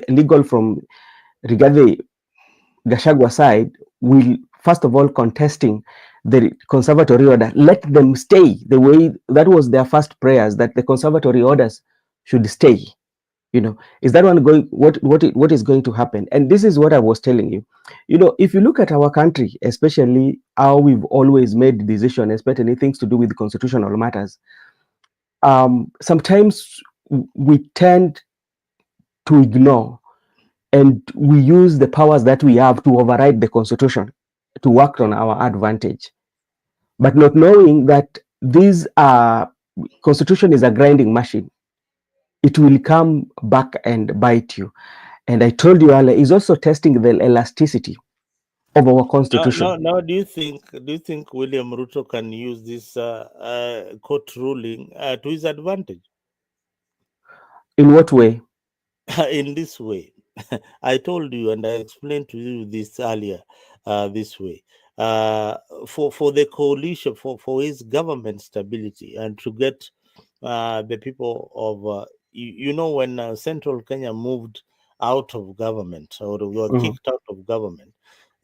legal from Rigathi Gachagua side will first of all contesting the conservatory order. Let them stay the way that was their first prayers, that the conservatory orders should stay. Is that one going? What is going to happen? And this is what I was telling you. If you look at our country, especially how we've always made decisions, especially things to do with constitutional matters, sometimes we tend to ignore, and we use the powers that we have to override the constitution to work on our advantage, but not knowing that this constitution is a grinding machine. It will come back and bite you. And I told you earlier, is also testing the elasticity of our constitution. Now, do you think William Ruto can use this court ruling to his advantage? In what way? In this way, I told you and I explained to you this earlier. This way, uh, for the coalition, for his government stability, and to get the people of when Central Kenya moved out of government, or were Mhm. kicked out of government,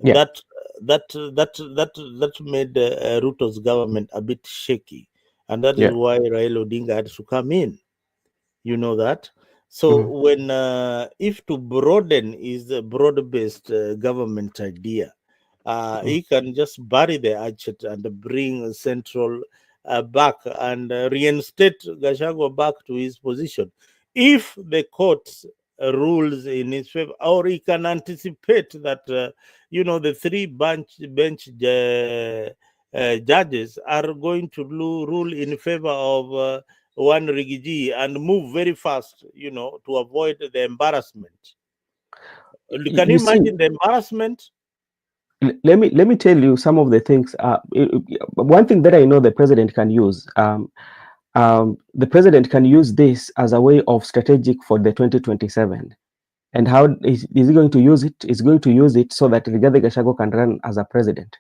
Yeah. that that made Ruto's government a bit shaky, and that is Yeah. why Raila Odinga had to come in. You know that. So Mhm. when if to broaden is a broad-based government idea, Mhm. he can just bury the hatchet and bring Central back and reinstate Gachagua back to his position. If the courts rules in his favor, or he can anticipate that the three bench judges are going to rule in favor of one Rigiji and move very fast, to avoid the embarrassment. Can you You see, imagine the embarrassment? let me tell you some of the things. One thing that I know the president can use. The president can use this as a way of strategic for the 2027. And how is he going to use it? He's going to use it so that Rigathi Gachagua can run as a president.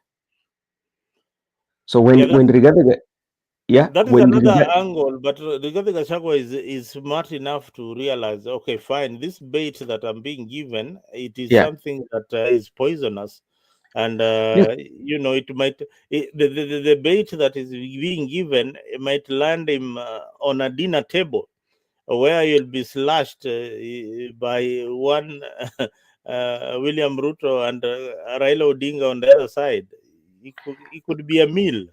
So Yeah, when Rigathi, yeah, that is when another Rigathi, angle. But Rigathi Gachagua is smart enough to realize, okay, fine, this bait that I'm being given, it is yeah, something that is poisonous, and yes, it might the bait that is being given, it might land him on a dinner table where you'll be slashed by one William Ruto and Raila Odinga on the other side. It could be a meal.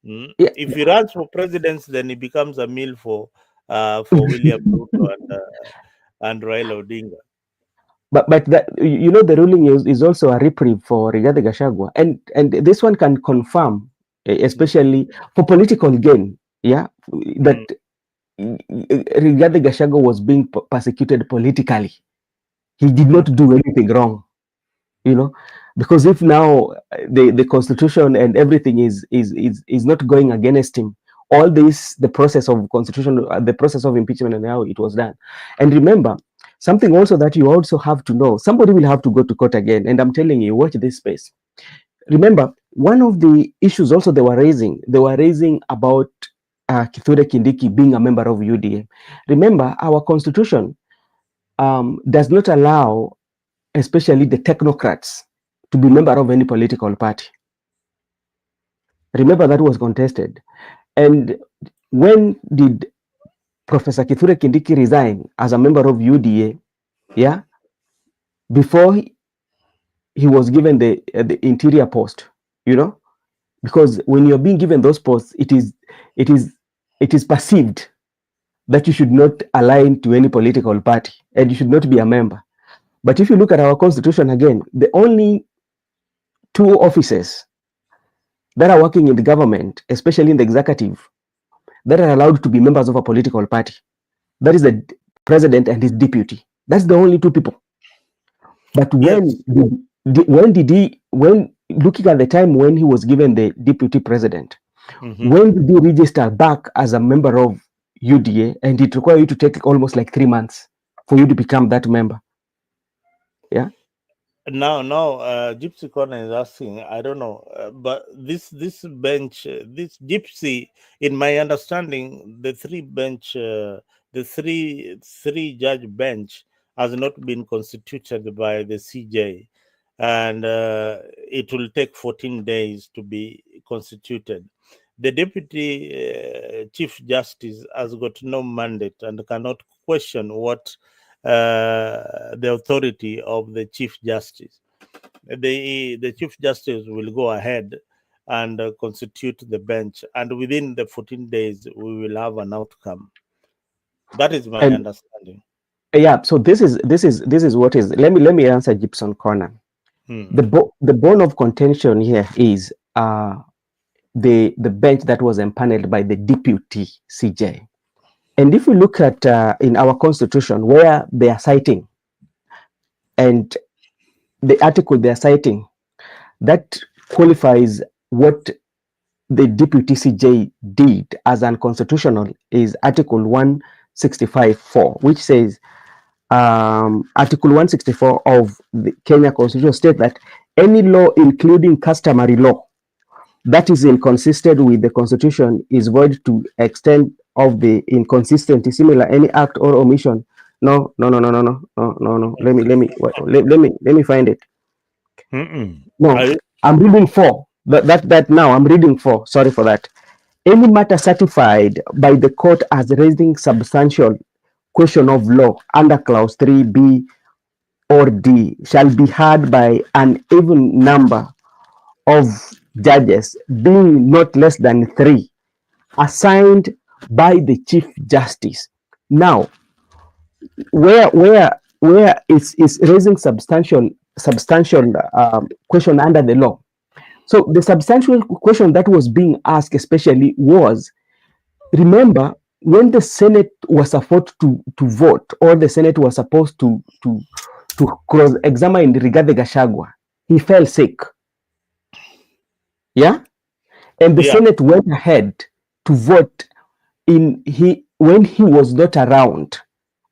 Mm. yeah. If he runs for president, then he becomes a meal for William Ruto and Raila Odinga. But that, the ruling is also a reprieve for Rigathi Gachagua, and this one can confirm, Mm. especially for political gain, yeah, that Mm. Rigathi Gachagua was being persecuted politically. He did Mm. not do anything wrong, you know, because if now the constitution and everything is not going against him, all this, the process of constitution, the process of impeachment, and how it was done. And remember something also that you also have to know: somebody will have to go to court again. And I'm telling you, watch this space. Remember, one of the issues also they were raising about Kithure Kindiki being a member of UDA. Remember, our constitution does not allow, especially the technocrats, to be member of any political party. Remember, that was contested. And when did Professor Kithure Kindiki resign as a member of UDA, yeah, before he was given the interior post, you know, because when you're being given those posts, it is it is perceived that you should not align to any political party and you should not be a member. But if you look at our constitution again, the only two offices that are working in the government, especially in the executive, that are allowed to be members of a political party, that is the president and his deputy. That's the only two people. But Yes. when looking at the time when he was given the deputy president, Mhm. when did he register back as a member of UDA? And it required you to take almost like 3 months for you to become that member. Yeah. Now, Gypsy Corner is asking. I don't know, but this bench, this Gypsy, in my understanding, the three judge bench has not been constituted by the CJ, and it will take 14 days to be constituted. The deputy chief justice has got no mandate and cannot question what the authority of the chief justice. The chief justice will go ahead and constitute the bench, and within the 14 days we will have an outcome. That is my And understanding. yeah, so this is what is. Let me answer Gibson Corner. Hmm. The bone of contention here is the bench that was empaneled by the deputy CJ. And if we look at in our constitution where they are citing and the article they are citing that qualifies what the deputy CJ did as unconstitutional is Article 165.4, which says Article 164 of the Kenya Constitution states that any law, including customary law, that is inconsistent with the Constitution is void to extent of the inconsistency. Similar, any act or omission. No, no, no, no, no, no, no, no, no. Let me find it. Mm-mm. No, I'm reading four. That now I'm reading four. Sorry for that. Any matter certified by the court as raising substantial question of law under clause 3B or D shall be heard by an even number of judges, being not less than three, assigned by the chief justice. Now, where is raising substantial question under the law. So the substantial question that was being asked, especially, was, remember when the Senate was supposed to vote, or the Senate was supposed to cross-examine Rigathi Gachagua, he fell sick. Yeah, and the Yeah, Senate went ahead to vote in he when he was not around,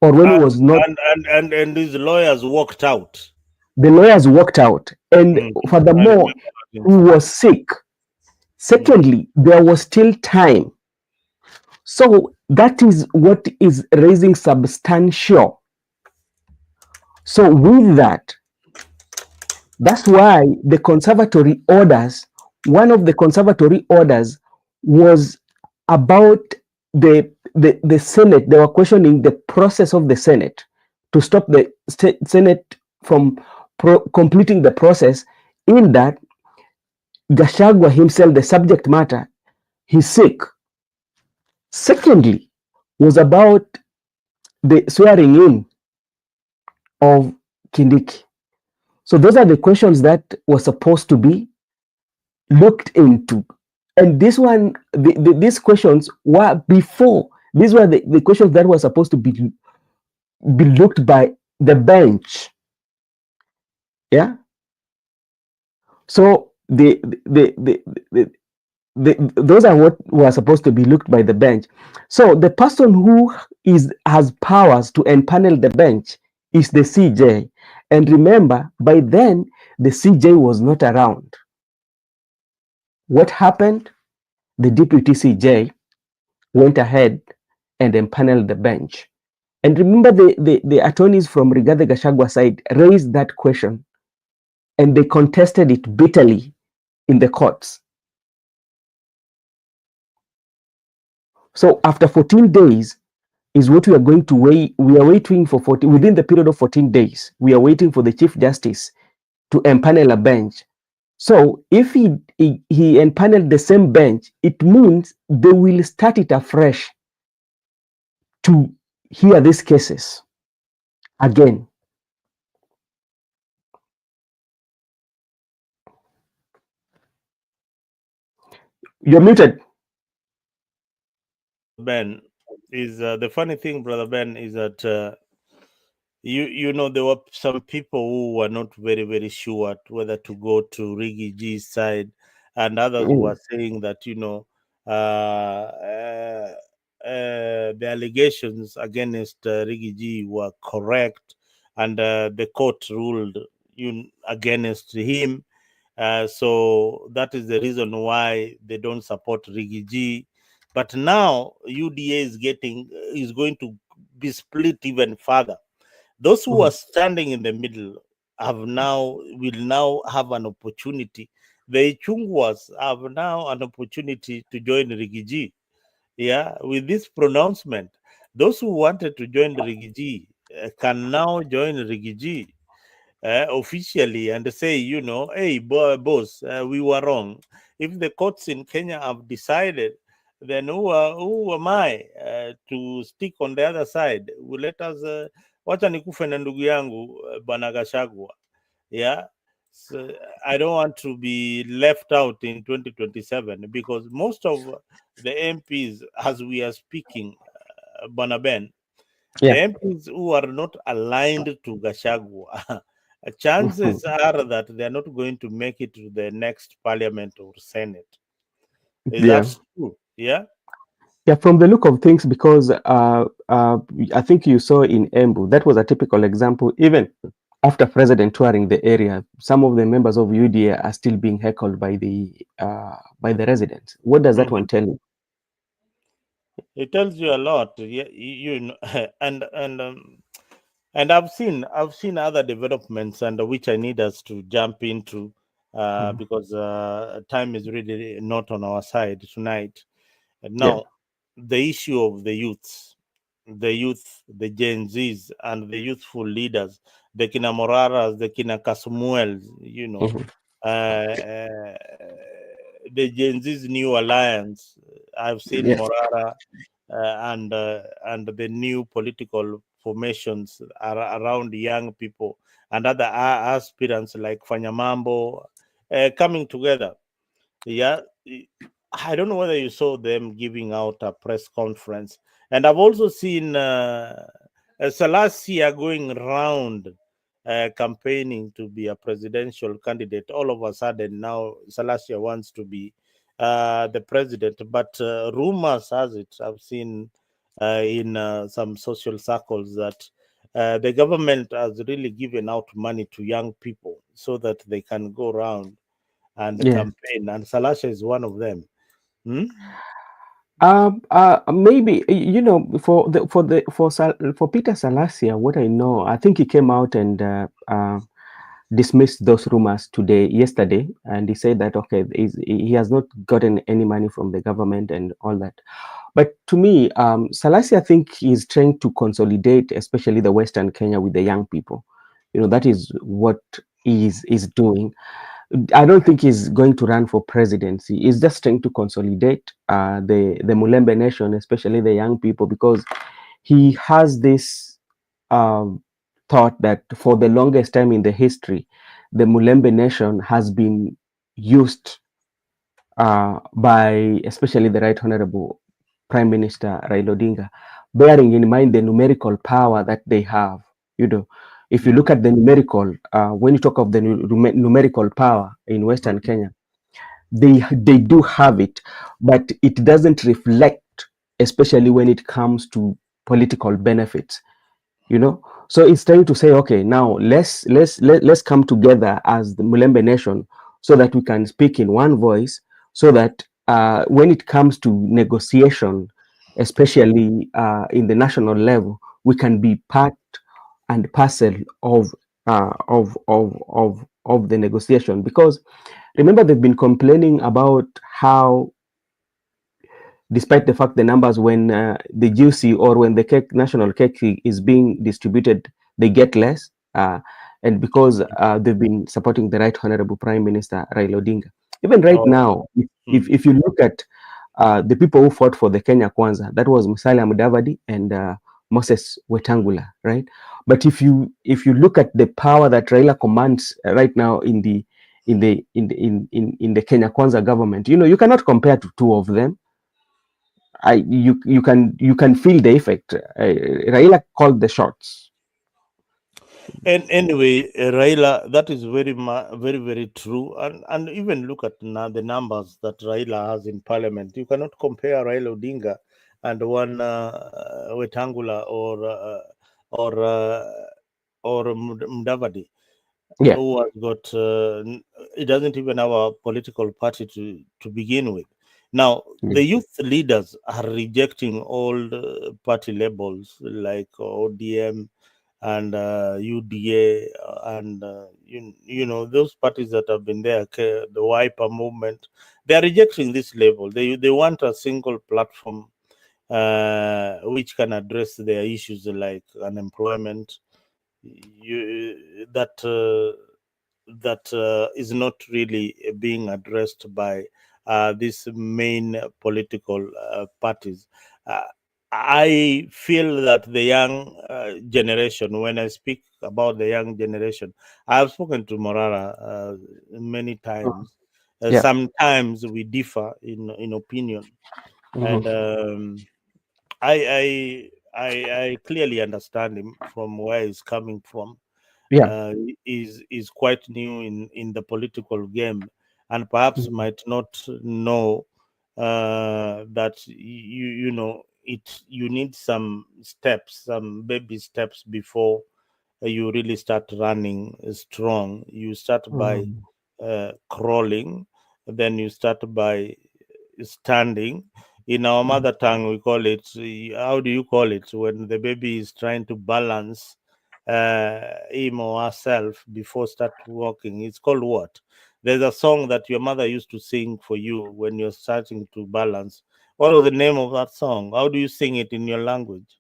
or when he and was not. and his lawyers walked out. The lawyers walked out, and Mhm. I furthermore, remember that he incident. was sick. Mm. Secondly, there was still time. So that is what is raising substantial. So with that, that's why the conservatory orders, one of the conservatory orders was about the Senate. They were questioning the process of the Senate to stop the Senate from completing the process, in that Gachagua himself, the subject matter, he's sick. Secondly, was about the swearing in of Kindiki. So those are the questions that were supposed to be looked into. And this one, these questions were before. These were the questions that were supposed to be looked by the bench. Yeah. So those are what were supposed to be looked by the bench. So the person who has powers to empanel the bench is the CJ. And remember, by then the CJ was not around. What happened? The deputy CJ went ahead and empaneled the bench. And remember, the attorneys from Rigathi Gachagua side raised that question, and they contested it bitterly in the courts. So after 14 days, is what we are going to wait. We are waiting for 40 within the period of 14 days. We are waiting for the Chief Justice to empanel a bench. So if he empaneled the same bench, it means they will start it afresh to hear these cases again. You're muted. Ben, is the funny thing, brother Ben, is that there were some people who were not very sure whether to go to Rigi G's side, and others Mm, were saying that the allegations against Rigi G were correct, and the court ruled against him. So that is the reason why they don't support Rigi G. But now UDA is going to be split even further. Those who are mhm. standing in the middle will now have an opportunity. The Chungwas have now an opportunity to join Rigiji. Yeah, with this pronouncement, those who wanted to join Rigiji can now join Rigiji officially and say, hey, boss, we were wrong. If the courts in Kenya have decided, then who am I to stick on the other side? Let us, wacha nikufe na ndugu yangu Bwana Gachagua. Yeah. So I don't want to be left out in 2027 because most of the MPs, as we are speaking, Bwana Ben, the Yeah. MPs who are not aligned to Gachagua, Mhm. chances are that they are not going to make it to the next parliament or senate. Is Yeah. that true? Yeah. Yeah, from the look of things, because I think you saw in Embu, that was a typical example. Even after President touring the area, some of the members of UDA are still being heckled by the residents. What does that one Mhm. tell you? It tells you a lot. Yeah, and I've seen other developments and which I need us to jump into Mhm. because time is really not on our side tonight. And Yeah. now, the issue of the youth, the Gen Zs, and the youthful leaders, the Kina Moraras, the Kina Kasumuels, Mhm. uh, the Gen Z's new alliance. I've seen Yeah. Morara and the new political formations around young people and other aspirants like Fanyamambo coming together. Yeah, I don't know whether you saw them giving out a press conference, and I've also seen Salasia going around campaigning to be a presidential candidate. All of a sudden, now Salasia wants to be the president, but rumors has it I've seen in some social circles that the government has really given out money to young people so that they can go around and Yeah. campaign, and Salasha is one of them. Hmm? Maybe for Peter Salasia, what I know, I think he came out and dismissed those rumors yesterday, and he said that okay, he has not gotten any money from the government and all that. But to me, Salasi, I think he's trying to consolidate, especially the Western Kenya, with the young people. That is what is doing. I don't think he's going to run for presidency. He's just trying to consolidate the Mulembe nation, especially the young people, because he has this um, thought that for the longest time in the history, the Mulembe nation has been used by especially the Right Honorable Prime Minister Raila Odinga, bearing in mind the numerical power that they have. You know, if you look Mhm, at the numerical, when you talk of the numerical power in Western mhm, Kenya, they do have it, but it doesn't reflect, especially when it comes to political benefits. So it's trying to say, okay, now let's come together as the Mulembe nation so that we can speak in one voice, so that when it comes to negotiation, especially in the national level, we can be part and parcel of the negotiation. Because remember, they've been complaining about how despite the fact the numbers when the juicy or when the cake, national cake is being distributed, they get less. And because they've been supporting the Right Honorable Prime Minister Raila Odinga. Even right Oh, now, mm. if you look at the people who fought for the Kenya Kwanza, that was Musalia Mudavadi and Moses Wetangula, right? But if you look at the power that Raila commands right now in the Kenya Kwanza government, you cannot compare to two of them. You can feel the effect. Raila called the shots. And anyway, Raila, that is very, very true. And even look at now the numbers that Raila has in parliament. You cannot compare Raila Odinga and one Wetangula or Mudavadi, Yeah, who has got it doesn't even have a political party to begin with. Now yeah. the youth leaders are rejecting old party labels like ODM and UDA and those parties that have been there, the Wiper movement. They are rejecting this label. They want a single platform which can address their issues like unemployment, that is not really being addressed by these main political parties. Uh, I feel that the young generation, when I speak about the young generation, I have spoken to Morara many Mhm. times. Yeah. Sometimes we differ in opinion, Mhm. and I clearly understand him from where he's coming from. Yeah. Is quite new in the political game, and perhaps Mhm. might not know that you need some steps, some baby steps before you really start running strong. You start by Mhm. crawling, then you start by standing. In our Mhm. mother tongue, we call it, how do you call it, when the baby is trying to balance him or herself before start walking? It's called what? There's a song that your mother used to sing for you when you're starting to balance. What was the name of that song? How do you sing it in your language?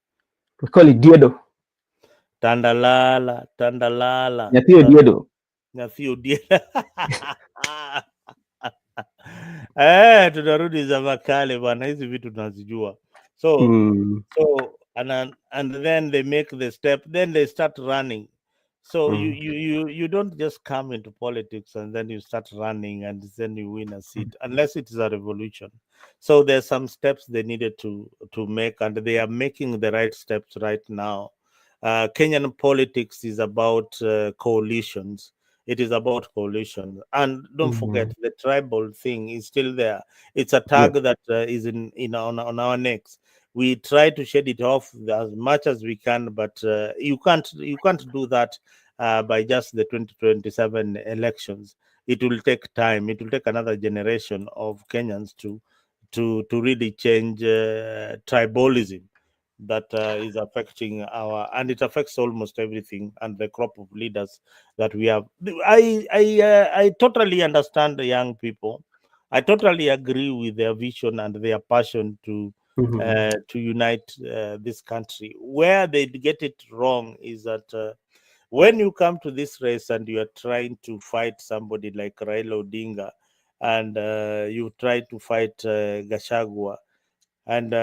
We call it Diedo. Tandalala, tandalala, Nyatio Diedo. Nathio dia. Tunarudi za kale bwana, hizi vitu tunazijua. So Mm. and then they make the step, then they start running. So you Mm. you you you don't just come into politics and then you start running and then you win a seat unless it is a revolution. So there's some steps they needed to make, and they are making the right steps right now. Kenyan politics is about coalitions. It is about coalition, and don't forget Mhm. the tribal thing is still there. It's a Yeah. tag that is in on our necks. We try to shed it off as much as we can, but you can't do that by just the 2027 elections. It will take time. It will take another generation of Kenyans to really change tribalism that is affecting our, and it affects almost everything and the crop of leaders that we have. I totally understand the young people. I totally agree with their vision and their passion Mhm. to unite this country. Where they get it wrong is that when you come to this race and you are trying to fight somebody like Raila Odinga, and you try to fight Gachagua, and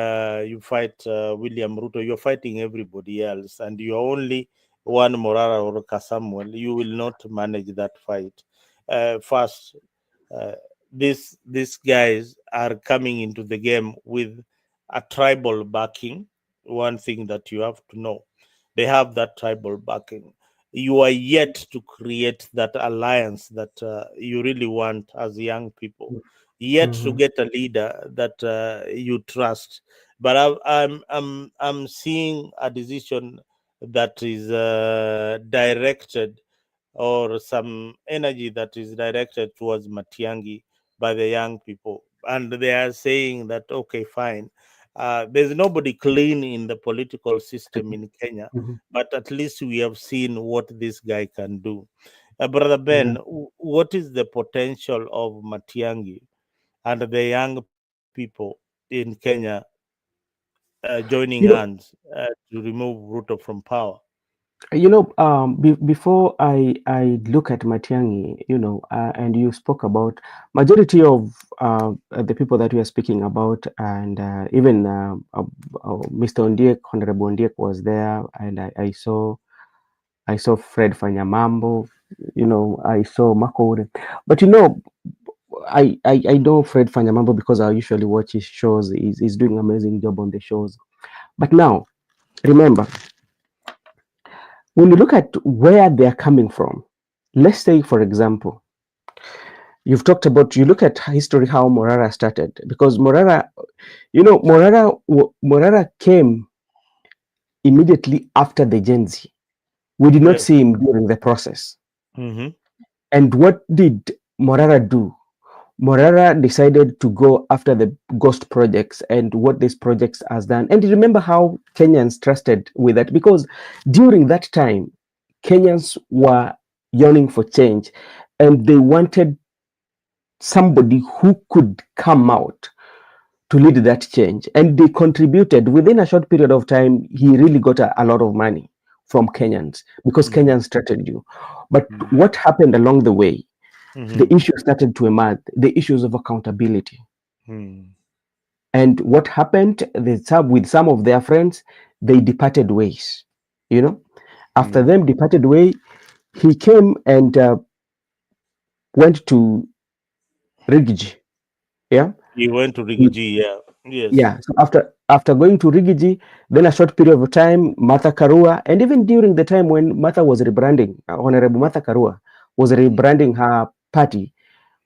you fight William Ruto, you're fighting everybody else, and you're only one Morara or Kasamuel, you will not manage that fight. First, uh, these guys are coming into the game with a tribal backing. One thing that you have to know, they have that tribal backing. You are yet to create that alliance that you really want as young people, yet to Mhm. get a leader that you trust. But I'm seeing a decision that is directed, or some energy that is directed towards Matiangi by the young people. And they are saying that, okay, fine. There's nobody clean in the political system in Kenya, Mhm. but at least we have seen what this guy can do. Brother Ben, Yeah. what is the potential of Matiangi and the young people in in Kenya joining You know, hands to remove Ruto from power. before I look at Matiang'i, and you spoke about majority of the people that we are speaking about, and even Mr. Ondiek, Honorable Ondiek was there, and I saw Fred Fanyamambo, I saw Makore, but I know Fred Fanyamambo because I usually watch his shows. He's doing an amazing job on the shows. But now, remember, when you look at where they are coming from, let's say, for example, you look at history how Morara started, because Morara came immediately after the Gen Z. We did not Yes. see him during the process. Mm-hmm. And what did Morara do? Morara decided to go after the ghost projects and what these projects has done. And remember how Kenyans trusted with that, because during that time, Kenyans were yearning for change and they wanted somebody who could come out to lead that change. And they contributed within a short period of time. He really got a lot of money from Kenyans because Mm-hmm. Kenyans trusted you. But what happened along the way? The Mm-hmm. issues started to emerge, the issues of accountability. Mm-hmm. And what happened with some of their friends, they departed ways. You know, after Mm-hmm. them departed way, he came and went to Rigiji. Yeah, He went to He- Rigiji, yeah. Yes. yeah. So after going to Rigiji, then a short period of time, Martha Karua, and even during the time when Martha was rebranding, Honorable Martha Karua was rebranding her party,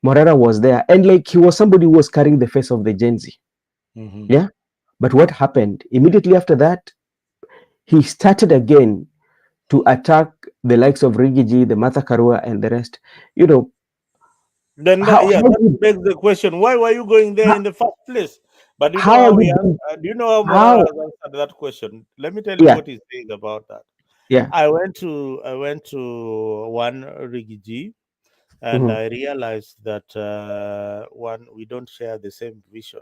Morara was there, and like he was somebody who was carrying the face of the Gen Z. Mm-hmm. Yeah, but what happened immediately after that? He started again to attack the likes of Rigiji, the Martha Karua, and the rest. You know, Then how yeah, how that begs the question: why were you going there in the first place? But you know how are how you he has, doing? do you know how Morara How? has answered that question? Let me tell you Yeah, what he's saying about that. yeah. I went to one Rigiji, and Hmm. I realized that one, we don't share the same vision.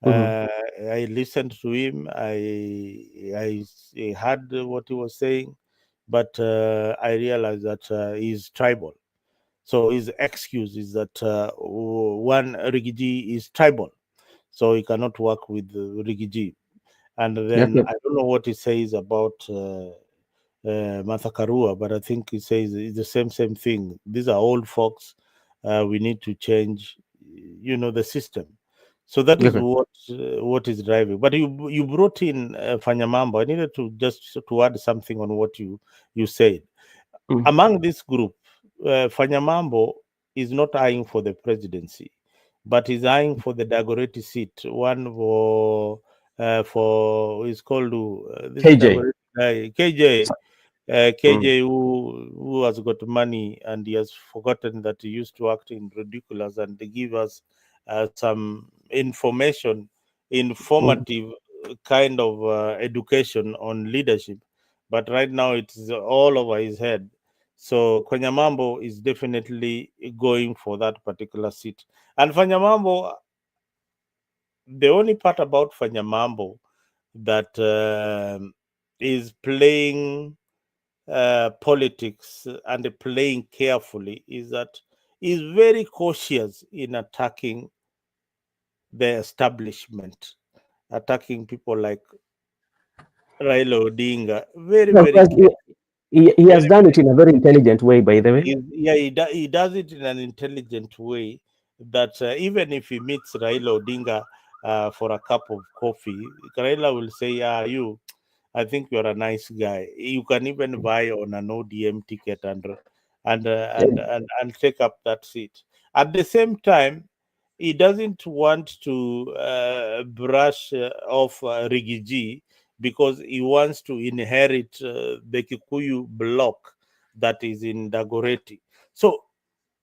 Hmm. Uh, I listened to him. I heard what he was saying, but I realized that he's tribal. So his excuse is that one Rigiji is tribal, so he cannot work with Rigiji. And then Okay. I don't know what he says about Martha Karua, but I think he says it's the same thing. These are old folks. We need to change, the system. So that is Okay. what is driving. But you brought in Fanyamambo. I needed to just to add something on what you said. Mm. Among this group, Fanyamambo is not eyeing for the presidency, but is eyeing for the Dagoretti seat. One for is called this KJ. Dagoretti guy, KJ. Mm. KJ, who has got money and he has forgotten that he used to act in ridiculous and they give us some Mm. informative kind of education on leadership. But right now it's all over his head. So Konyamambo is definitely going for that particular seat. And Fanyamambo, the only part about Fanyamambo that is playing politics and playing carefully is that he's very cautious in attacking the establishment, attacking people like Raila Odinga. Very, Yeah, very because careful. he has Very, done it in a very intelligent way, by the way. yeah, he does it in an intelligent way that even if he meets Raila Odinga for a cup of coffee, Raila will say, I think you're a nice guy. You can even buy on an ODM ticket and take up that seat. At the same time, he doesn't want to brush off Rigiji because he wants to inherit the Kikuyu block that is in Dagoretti. So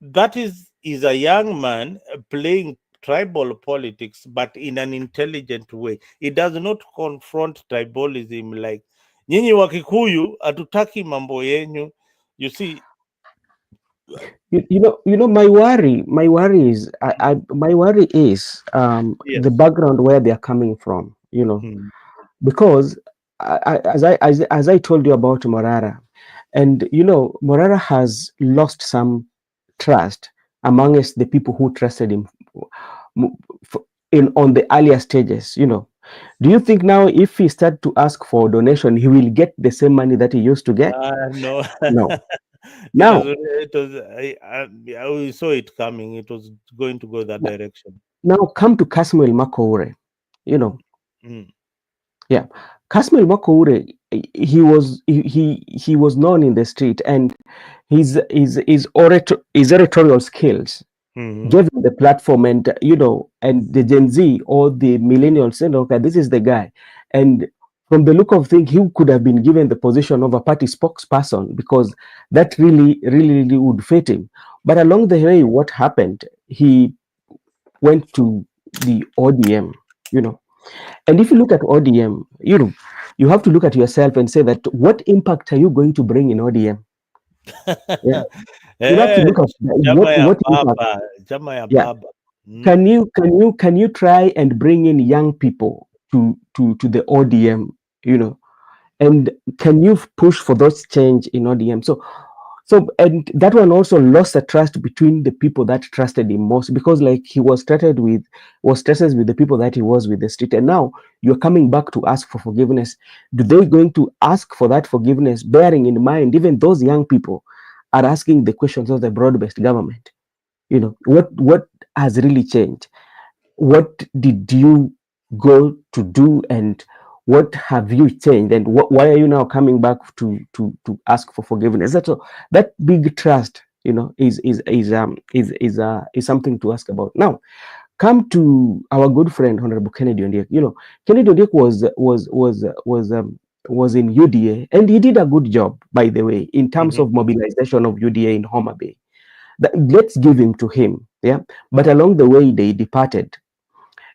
that is a young man playing tribal politics, but in an intelligent way. He does not confront tribalism like nyinyi wa Kikuyu hatutaki mambo yenyu. You see, My worry is, my worry is the Yes. background where they are coming from. Mm. Because as I told you about Morara, and Morara has lost some trust amongst the people who trusted him m- in on the earlier stages. Do you think now if he start to ask for donation, he will get the same money that he used to get? No. No. It was, Now, we saw it coming. It was going to go that direction. now come to Kasmuel Makoure. You know, Mm. yeah, Kasmuel Makoure. He was known in the street, and his oratorial skills Mhm. gave him the platform, and and the Gen Z or the millennials said, okay, this is the guy. And from the look of things, he could have been given the position of a party spokesperson, because that really would fit him. But along the way, what happened? He went to the ODM, you know. And if you look at ODM, you have to look at yourself and say that what impact are you going to bring in ODM? Yeah, you have to Eh, look at chama ya what impact. baba, chama ya Yeah, baba. Mm. can you try and bring in young people to the ODM, and can you push for those change in ODM? And that one also lost the trust between the people that trusted him most, because like he was trusted with the people that he was with the street, and now you're coming back to ask for forgiveness. Do they going to ask for that forgiveness, bearing in mind even those young people are asking the questions of the broad-based government? What has really changed? What did you go to do, and what have you changed, and why are you now coming back to ask for forgiveness? That big trust, is something to ask about. Now come to our good friend Honorable Kennedy Ondiek. Kennedy Ondiek was in UDA, and he did a good job, by the way, in terms Mhm. of mobilization of UDA in Homa Bay. Let's give him to him. Yeah, but along the way they departed.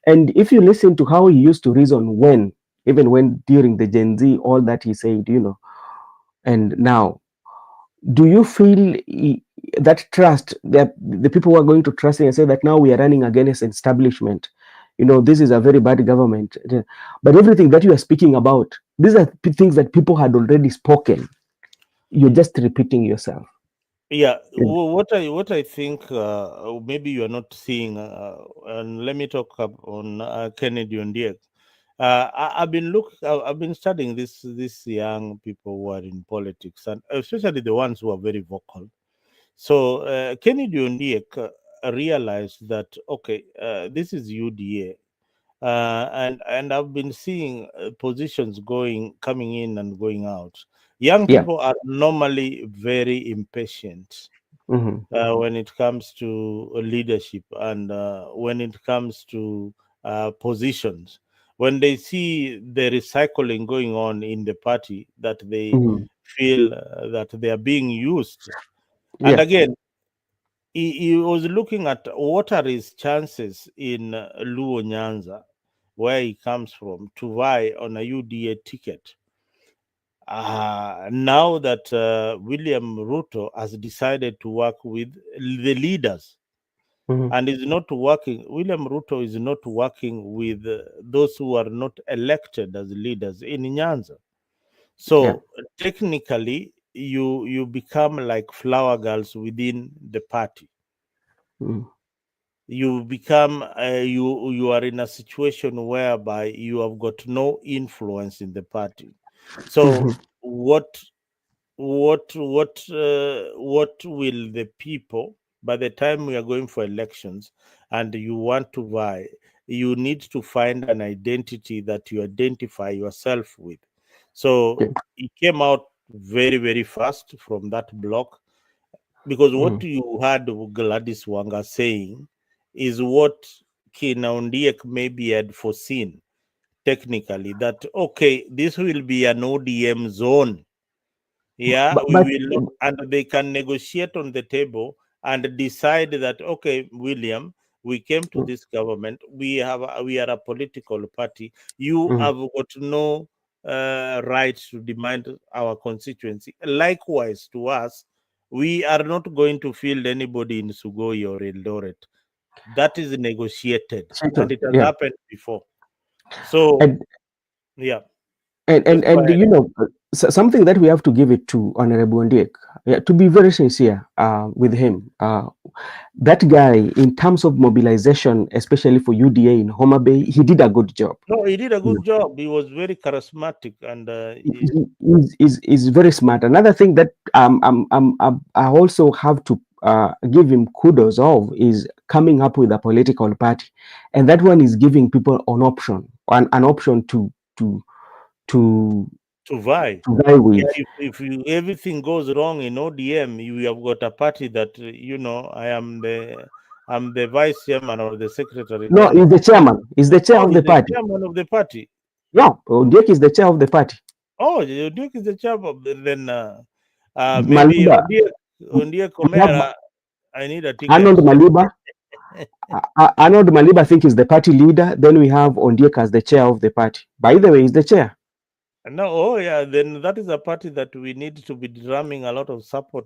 And if you listen to how he used to reason even when during the Gen Z, all that he said, and now, do you feel that trust, that the people who are going to trust him and say that now we are running against establishment? This is a very bad government. But everything that you are speaking about, these are things that people had already spoken. You're just repeating yourself. Yeah, You know. what I think, maybe you are not seeing, and let me talk on Kennedy Ondiek. I've been studying these young people who are in politics, and especially the ones who are very vocal. So Kennedy Ondiek realized that okay, this is UDA, and I've been seeing positions coming in and going out. Young Yeah. people are normally very impatient Hmm. when it comes to leadership, and when it comes to positions. When they see the recycling going on in the party, that they Hmm. feel that they are being used. And Yeah. again, he was looking at what are his chances in Luo Nyanza, where he comes from, to vie on a UDA ticket. Now that William Ruto has decided to work with the leaders, Hmm. and is not working, William Ruto is not working with those who are not elected as leaders in Nyanza. Yeah. So technically, you become like flower girls within the party. Hmm. You become you are in a situation whereby you have got no influence in the party. So Hmm. what will the people, by the time we are going for elections and you want to vie, you need to find an identity that you identify yourself with. So Yeah. it came out very very fast from that block, because what Hmm. you heard Gladys Wanga saying is what Kinaundiek maybe had foreseen technically, that okay, this will be an ODM zone. Yeah, we But will not, and they can negotiate on the table and decide that okay, William, we came to this government. We are a political party. You Mhm. have got no right to demand our constituency. Likewise to us, we are not going to field anybody in Sugoi or Eldoret. That is negotiated, and it has Yeah. happened before. So, And yeah, and just go ahead. something that we have to give it to Honorable Ndiek, yeah, to be very sincere with him, that guy, in terms of mobilization, especially for UDA in Homa Bay, he did a good job. No, he did a You good job. He was very charismatic, and is very smart. Another thing that I also have to give him kudos of is coming up with a political party, and that one is giving people an option to to vie. to vie Yeah, with. if everything goes wrong in ODM, you have got a party that I'm the vice chairman or the secretary No, general. he's the chairman. He's the chair Oh, of he's the the party. chairman of the party. Yeah, Odiek is the chair of the party. Oh, Duke is the chairman. Then maybe Maliba, Ondiek we have Omera, I need a ticket. Arnold Maliba. Arnold Maliba, I think, is the party leader. Then we have Ondiek as the chair of the party. By the way, he's the chair. No, oh yeah, then that is a party that we need to be drumming a lot of support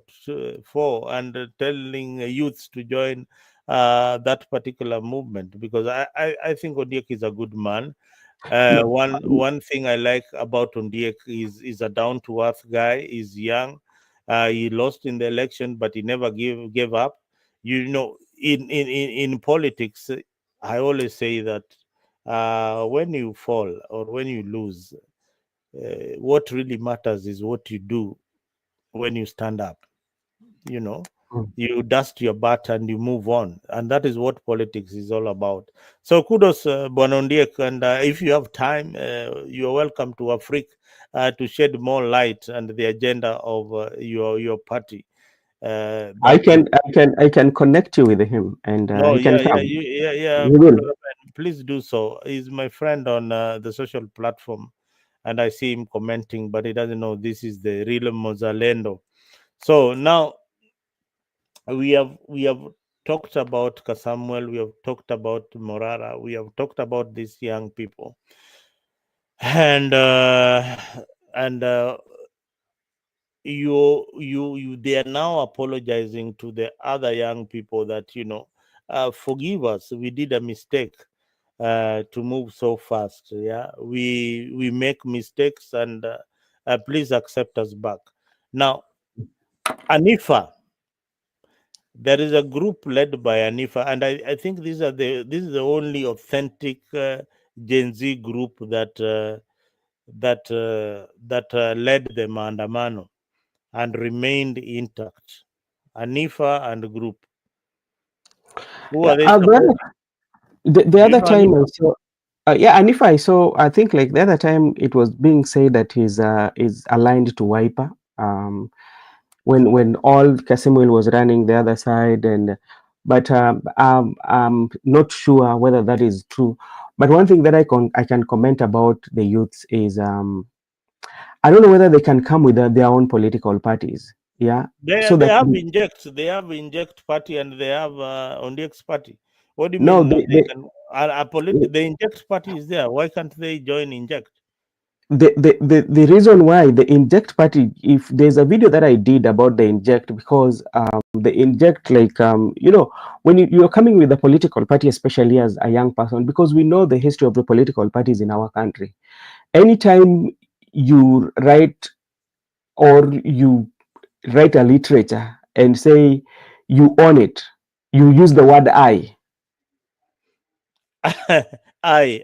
for, and telling youths to join that particular movement, because I think Ondiek is a good man. No, One thing I like about Ondiek is a down to earth guy. He's young. He lost in the election, but he never gave up. In politics, I always say that when you fall or when you lose, what really matters is what you do when you stand up. You know, mm, you dust your butt and you move on, and that is what politics is all about. So kudos, Bonondiek, and if you have time, you are welcome to Afrique to shed more light and the agenda of your party. That I can connect you with him, and No, he can yeah, yeah, come. yeah, He will. brother Ben, please do so. He's my friend on the social platform, and I see him commenting, but he doesn't know this is the real Mozalendo. So now we have talked about Kasamuel, we have talked about Morara, we have talked about these young people, and you they are now apologizing to the other young people that forgive us, we did a mistake to move so fast. Yeah, we make mistakes, and please accept us back. Now, Anifa, there is a group led by Anifa, and I think this is the only authentic Gen Z group that led the maandamano and remained intact. Anifa and group. Who Yeah, are they supporting? the Do you other know time I Anifa? saw, yeah, and if I saw, I think like the other time it was being said that he's is aligned to Wiper. Um, when all Casimir was running the other side, and but I'm not sure whether that is true. But one thing that I can comment about the youths is I don't know whether they can come with their own political parties. Yeah, They so they that have inject party, and they have Ondiek's party. What do you no, mean? No, they can. The inject party is there. Why can't they join inject? the reason why the inject party, if there's a video that I did about the inject, because the inject, like when you're coming with a political party, especially as a young person, because we know the history of the political parties in our country. Anytime you write or you write a literature and say you own it, you use the word I. I.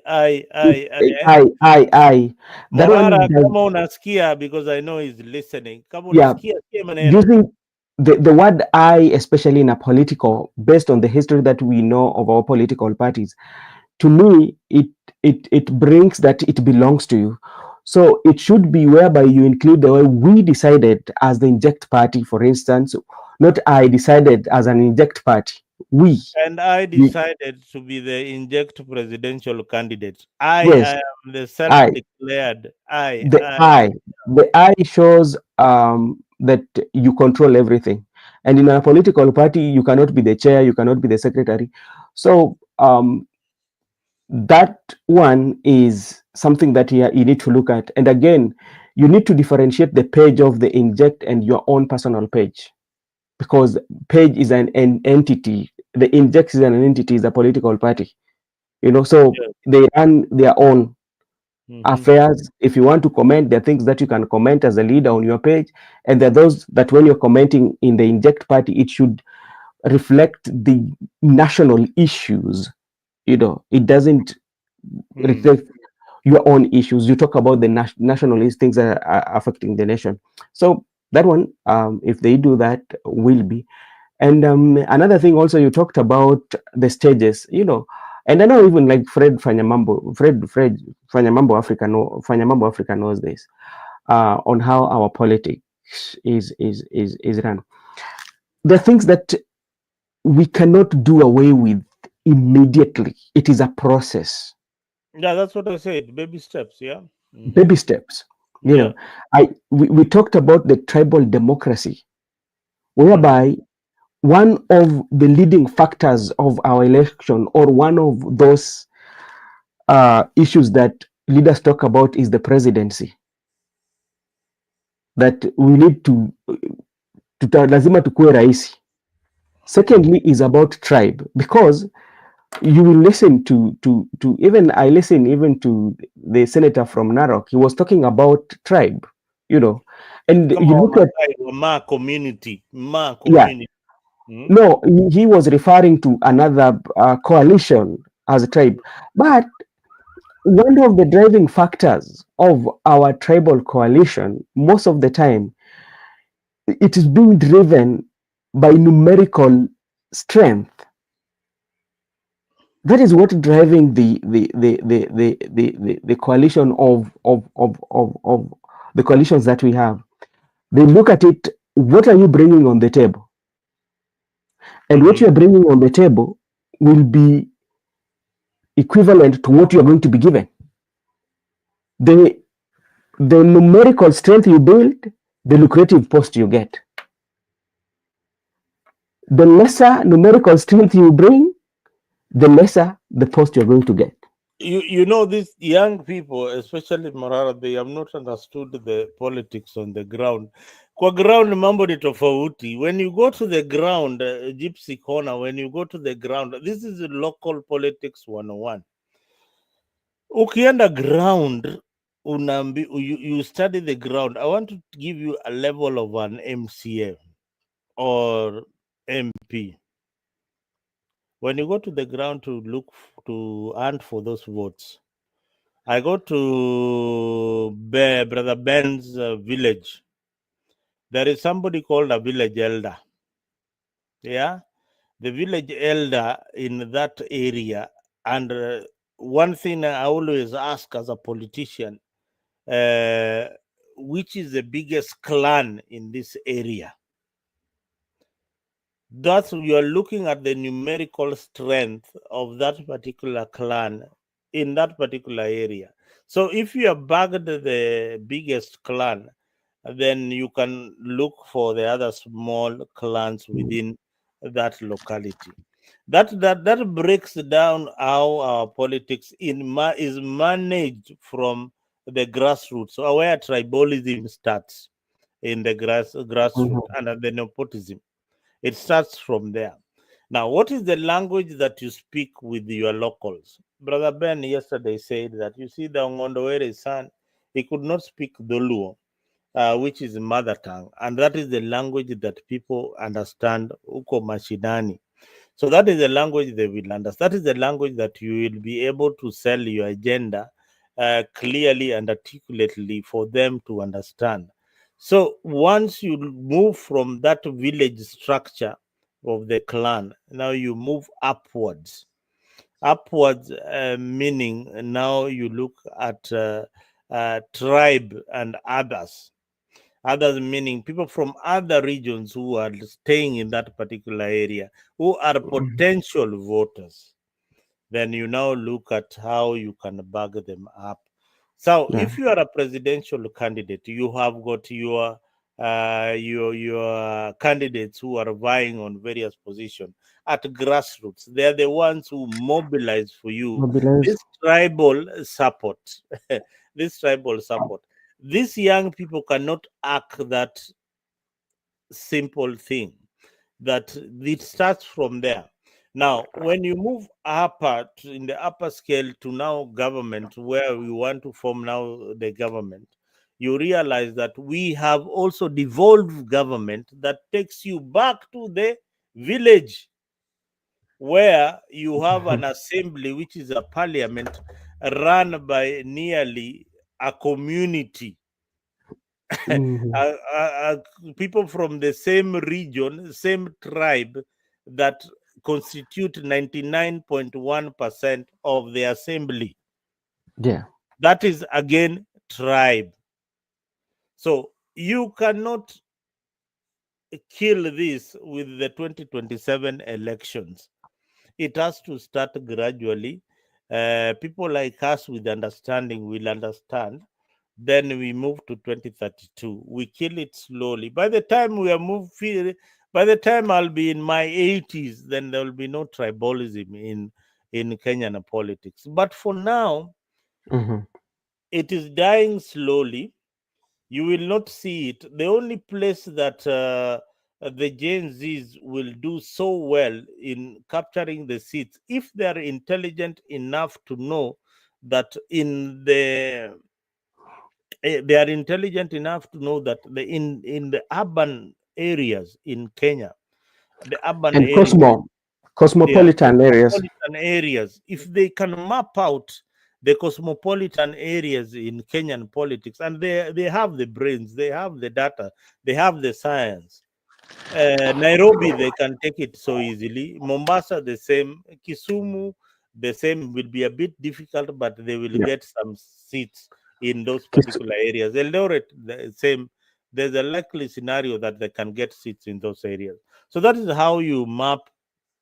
That Morara, one does, kama unasikia, because I know he's listening. Kama yeah, unasikia, sikia maneno. using the word I, especially in a political, based on the history that we know of our political parties, to me, it brings that it belongs to you. So it should be whereby you include the way we decided as the inject party, for instance, not I decided as an inject party. We, And I we decided to be the inject presidential candidate. I yes, am the I. self-declared. The I. I, the I shows that you control everything. And in a political party, you cannot be the chair, you cannot be the secretary. So that one is something that you need to look at. And again, you need to differentiate the page of the inject and your own personal page. because Page is an entity. The Index is an entity, is a political party. So Yes. they run their own Mm-hmm. affairs. If you want to comment, there are things that you can comment as a leader on your page, and there are those that when you're commenting in the Inject party, it should reflect the national issues. It doesn't Mm. reflect your own issues. You talk about the national things that are affecting the nation. So that one, if they do that, will be. And another thing also, you talked about the stages, and I know even like Fred Fanyamambo Africa knows this, on how our politics is run. There are things that we cannot do away with immediately. It is a process, Yeah, that's what I said. Baby steps. Yeah. Mm-hmm. baby steps. You Yeah. know, we talked about the tribal democracy, Mm-hmm. whereby one of the leading factors of our election, or one of those issues that leaders talk about, is the presidency. That we need lazima tukue rais. Secondly is about tribe, because you will listen to even I listen even to the senator from Narok. He was talking about tribe, you know, and Come you on, look at, Masai, Ma community. Ma yeah, community. Mm. no, he was referring to another coalition as a tribe, but one of the driving factors of our tribal coalition, most of the time, it is being driven by numerical strength. That is what driving the coalition of the coalitions that we have. They look at it, what are you bringing on the table? And what Mm-hmm. you're bringing on the table will be equivalent to what you're going to be given. The the numerical strength you build, the lucrative post you get. The lesser numerical strength you bring, the lesser the post you're going to get. You know, these young people, especially Marara, they have not understood the politics on the ground. Kwa ground mambo ni tofauti. When you go to the ground, Gypsy Corner, when you go to the ground, this is local politics 101. Ukienda ground, you study the ground. I want to give you a level of an MCA or MP. When you go to the ground to to hunt for those votes, I go to Brother Ben's village. There is somebody called a village elder. Yeah, the village elder in that area. And one thing I always ask as a politician, uh, which is the biggest clan in this area? That's you are looking at the numerical strength of that particular clan in that particular area. So if you have bagged the biggest clan, then you can look for the other small clans within that locality. That breaks down how our politics is managed from the grassroots, so where tribalism starts in the grassroots Mhm. and the nepotism. It starts from there. Now, what is the language that you speak with your locals? Brother Ben yesterday said that you see the Ngondowere son, he could not speak Doluo, which is mother tongue, and that is the language that people understand uko mashinani. So that is the language they will understand. That is the language that you will be able to sell your agenda clearly and articulately for them to understand. So once you move from that village structure of the clan, now you move upwards. Upwards meaning now you look at tribe and others. Others meaning people from other regions who are staying in that particular area, who are potential voters. Then you now look at how you can bag them up. So Yeah. if you are a presidential candidate, you have got your candidates who are vying on various positions at grassroots. They are the ones who mobilize for you Mobilize. this tribal support. This tribal support. These young people cannot act that simple thing. that it starts from there. Now, when you move in the upper scale to now government, where we want to form now the government, you realize that we have also devolved government that takes you back to the village, where you have an assembly, which is a parliament run by nearly a community, Mhm. people from the same region, same tribe, that constitute 99.1% of the assembly. Yeah. That is again tribe. So you cannot kill this with the 2027 elections. It has to start gradually. People like us with understanding will understand. Then we move to 2032. We kill it slowly. By the time we are moved, by the time I'll be in my 80s, then there will be no tribalism in Kenyan politics. But for now, Mhm. it is dying slowly. You will not see it. The only place that the Gen Zs will do so well in capturing the seats, if they are intelligent enough to know that they are intelligent enough to know that in the urban areas in Kenya, the urban And areas, yeah, cosmopolitan areas. cosmopolitan areas, if they can map out the cosmopolitan areas in Kenyan politics, and they have the brains, they have the data, they have the science. Nairobi, they can take it so easily. Mombasa, the same. Kisumu, the same. Will be a bit difficult, but they will Yeah. get some seats in those Kis- particular areas. Eldoret, the same. There's a likely scenario that they can get seats in those areas. So that is how you map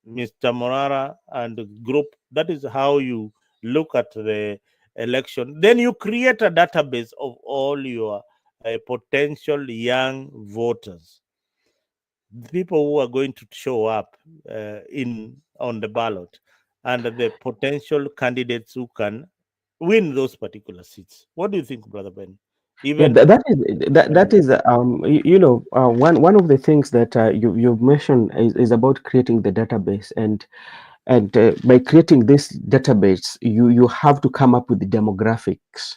Mr. Morara and the group. That is how you look at the election. Then you create a database of all your potential young voters, the people who are going to show up in on the ballot, and the potential candidates who can win those particular seats. What do you think, Brother Ben? Yeah, Even that is one of the things that you've mentioned is about creating the database, and by creating this database, you have to come up with the demographics.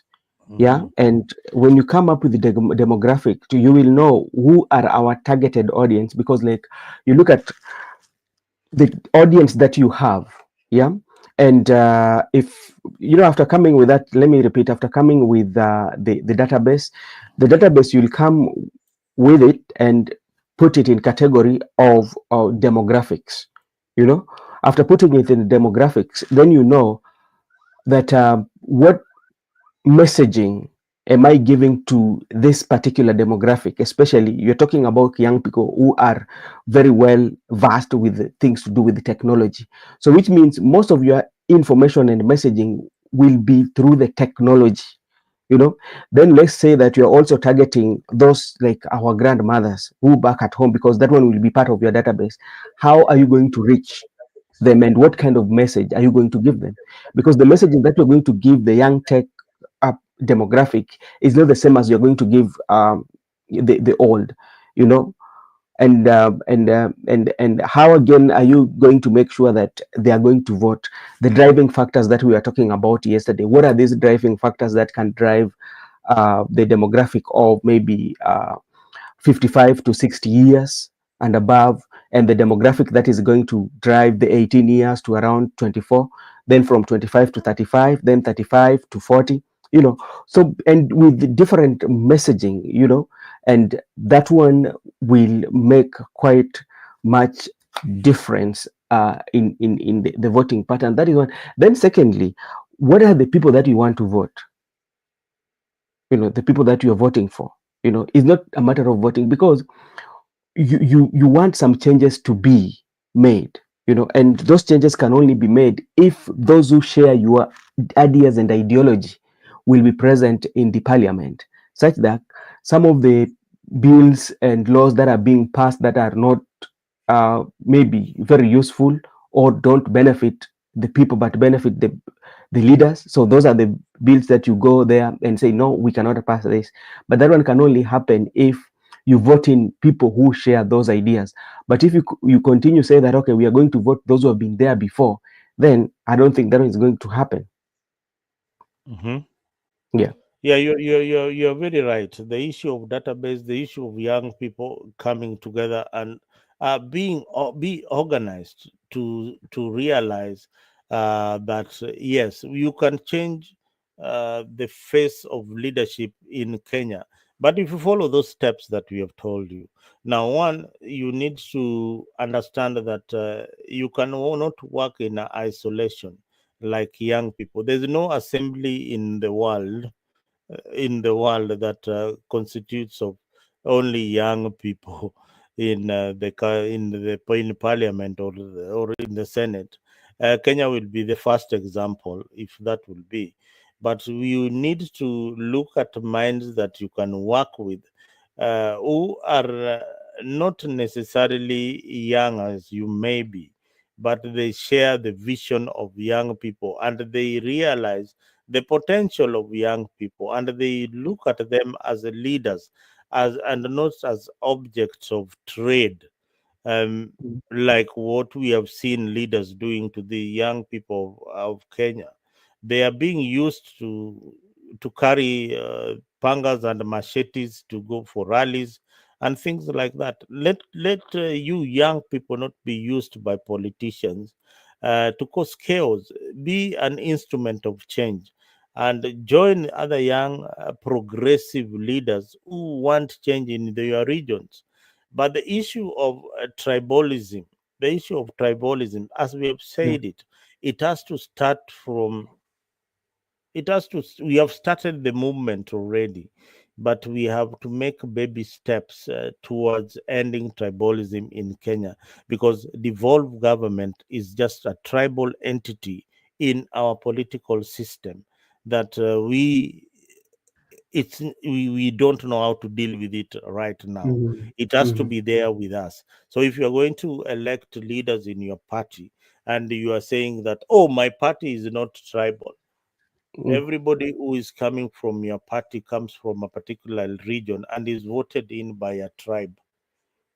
Yeah, Mhm. and when you come up with the demographic, you will know who are our targeted audience, because like you look at the audience that you have. Yeah, and if you know, after coming with that, let me repeat, after coming with the database you'll come with it and put it in category of demographics. You know, after putting it in demographics, then you know that what messaging am I giving to this particular demographic? Especially, you're talking about young people who are very well versed with the things to do with the technology. So, which means most of your information and messaging will be through the technology. You know, then let's say that you're also targeting those like our grandmothers who back at home, because that one will be part of your database. How are you going to reach them, and what kind of message are you going to give them? Because the messaging that you're going to give the young tech up demographic is not the same as you're going to give the old, you know. And how again are you going to make sure that they are going to vote? The driving factors that we were talking about yesterday, what are these driving factors that can drive the demographic of maybe 55 to 60 years and above, and the demographic that is going to drive the 18 years to around 24, then from 25 to 35, then 35 to 40, you know. So, and with the different messaging, you know, and that one will make quite much difference in the voting pattern. That is one. Then secondly, what are the people that you want to vote? You know, the people that you are voting for. You know, it's not a matter of voting, because you want some changes to be made, you know, and those changes can only be made if those who share your ideas and ideology will be present in the parliament, such that some of the bills and laws that are being passed that are not maybe very useful or don't benefit the people but benefit the leaders. So those are the bills that you go there and say, no, we cannot pass this. But that one can only happen if you vote in people who share those ideas. But if you continue say that, okay, we are going to vote those who have been there before, then I don't think that is going to happen. Mhm. Yeah. Yeah, you're very right. The issue of database, the issue of young people coming together and be organized to realize that yes, you can change the face of leadership in Kenya. But if you follow those steps that we have told you, now one, you need to understand that you cannot work in isolation like young people. There's no assembly that constitutes of only young people in parliament or in the Senate. Kenya will be the first example if that will be, but you need to look at minds that you can work with, who are not necessarily young as you may be, but they share the vision of young people and they realize the potential of young people and they look at them as leaders as and not as objects of trade, um, Mm. like what we have seen leaders doing to the young people of Kenya. They are being used to carry pangas and machetes to go for rallies and things like that. Let you young people not be used by politicians to cause chaos. Be an instrument of change and join other young progressive leaders who want change in their regions. But the issue of tribalism, as we have Yeah. said it, it has to start from we have started the movement already, but we have to make baby steps towards ending tribalism in Kenya, because devolved government is just a tribal entity in our political system that we don't know how to deal with it right now. Mhm. It has to Mhm. be there with us. So if you're going to elect leaders in your party and you are saying that, oh, my party is not tribal, Mm. everybody who is coming from your party comes from a particular region and is voted in by a tribe,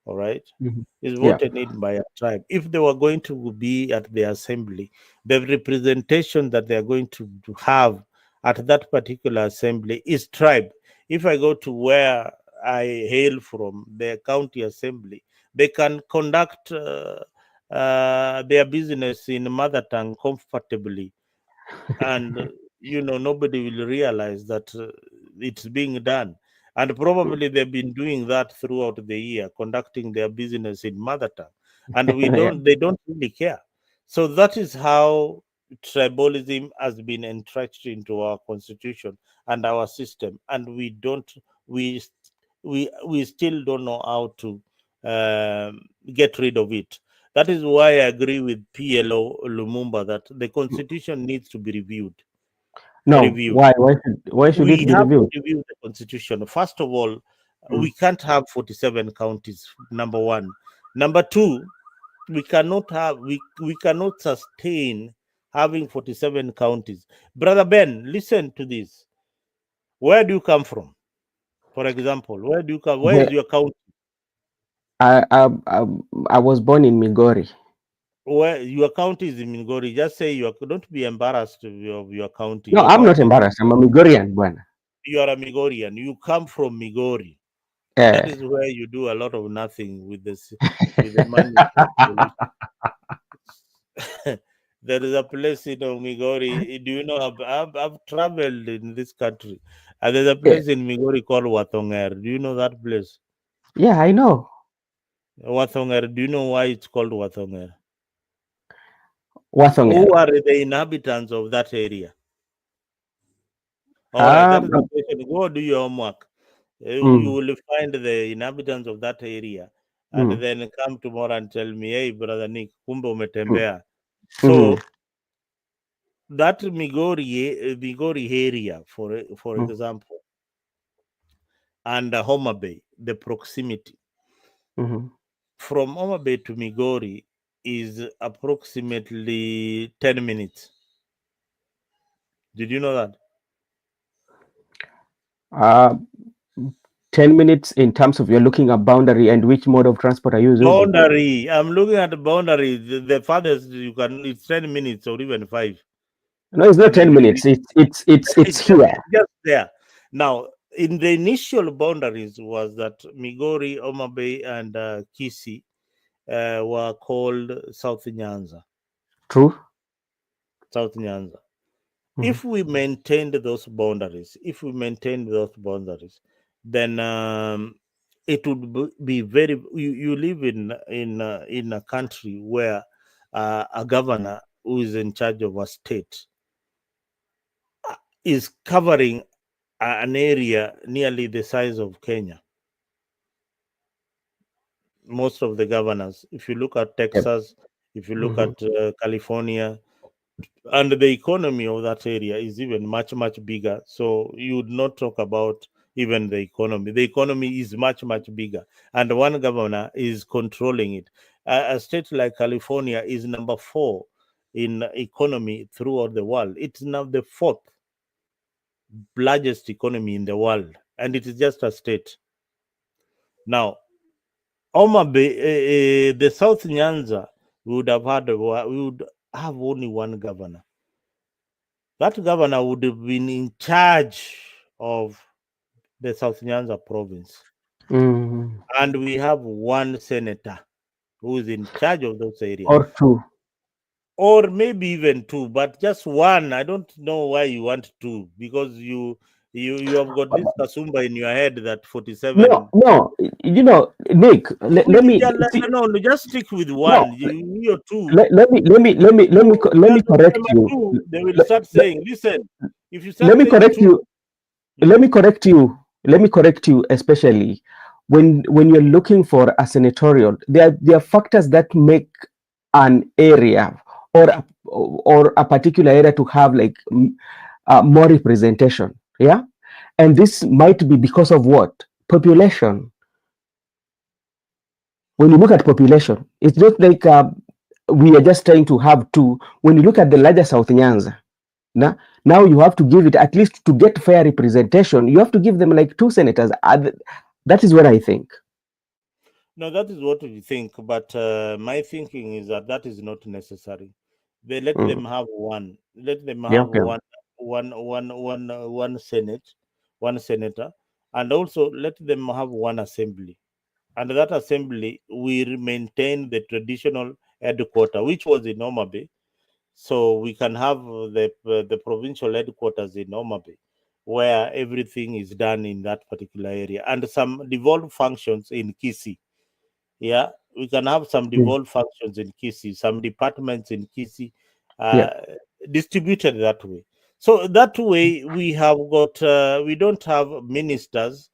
all right, Mhm. is Yeah. voted in by a tribe. If they were going to be at the assembly, the representation that they are going to have at that particular assembly is tribe. If I go to where I hail from, the county assembly, they can conduct their business in mother tongue comfortably, and nobody will realize that it's being done, and Mm. probably they've been doing that throughout the year, conducting their business in mother tongue, and Yeah. they don't really care. So that is how tribalism has been entrenched into our constitution and our system, and we we still don't know how to get rid of it. That is why I agree with PLO Lumumba that the constitution needs to be No, reviewed. why should We it be have to reviewed? review the constitution. First of all, Mm. we can't have 47 counties, number one. Number two, we cannot sustain having 47 counties. Brother Ben, listen to this. Where do you come from? For example, where is Where your county? I was born in Migori. Where your county is in Mingori? Just say don't be embarrassed of your county. No, Your I'm not county is in embarrassed. I'm a Migori. Migorian, bwana. You are a Migorian. You come from Migori. That Eh. is where you do a lot of nothing with the money for pollution. There is a place in Migori. Do you know? I've traveled in this country, and there's a Yeah, place in Migori called Wathonger. Do you know that place? yeah, I know. Wathonger. Do you know why it's called Wathonger? Wathonger. Who are the inhabitants of that area? All right, that Um, is the question. Go do your homework. You mm, will find the inhabitants of that area, and mm, then come tomorrow and tell me, hey, brother Nick, kumbe mm, umetembea. mm, So that Migori area, for mm, example, and Homa Bay, the proximity mhm. from Homa Bay to Migori is approximately 10 minutes. Did you know that? Uh, 10 minutes in terms of you're looking at boundary and which mode of transport are you using? Boundary. I'm looking at the boundary. The farthest you can, it's 10 minutes or even 5. No, it's not And 10 you minutes. It's here. it's just there. Now, in the initial boundaries was that Migori, Homa Bay, and Kisii were called South Nyanza. True. South Nyanza. Mhm. If we maintained those boundaries, then it would be very. You live in a country where a governor who is in charge of a state is covering an area nearly the size of Kenya. Most of the governors, if you look at Yep. Texas, if you look Mhm. at California, and the economy of that area is even much bigger. So you would not talk about even the economy. The economy is much bigger, and one governor is controlling it. A state like California is number 4 in economy throughout the world. It's now the 4th largest economy in the world, and it is just a state. Now, Homa Bay, the South Nyanza, we would have only one governor. That governor would have been in charge of the South Nyanza province. Mhm. And we have one senator who is in charge of those areas. Or two. Or maybe even two, but just one. I don't know why you want two, because you have got this Kasumba in your head that 47. No. Nick, see. No, just stick with No, one. You're two. let me So let just me correct number you. two, they will Let, start let, saying, listen, if you let start me saying correct two, you. hmm, Let me correct you, especially when you're looking for a senatorial. There are factors that make an area or a particular area to have like more representation. Yeah, and this might be because of what population. When you look at population, it's not like we are just trying to have two. When you look at the larger South Nyanza, now you have to give it, at least to get fair representation, you have to give them like two senators. That is what I think. no, that is what we think. But my thinking is that that is not necessary. They let Mm. them have one. Let them Yeah, have yeah, one Senate, one senator, and also let them have one assembly. And that assembly will maintain the traditional headquarter, which was in Homa Bay. So we can have the provincial headquarters in Homa Bay, where everything is done in that particular area, and some devolved functions in Kisii. Yeah, we can have some mm, devolved functions in Kisii, some departments in Kisii, yeah. uh, distributed that way. So that way we don't have ministers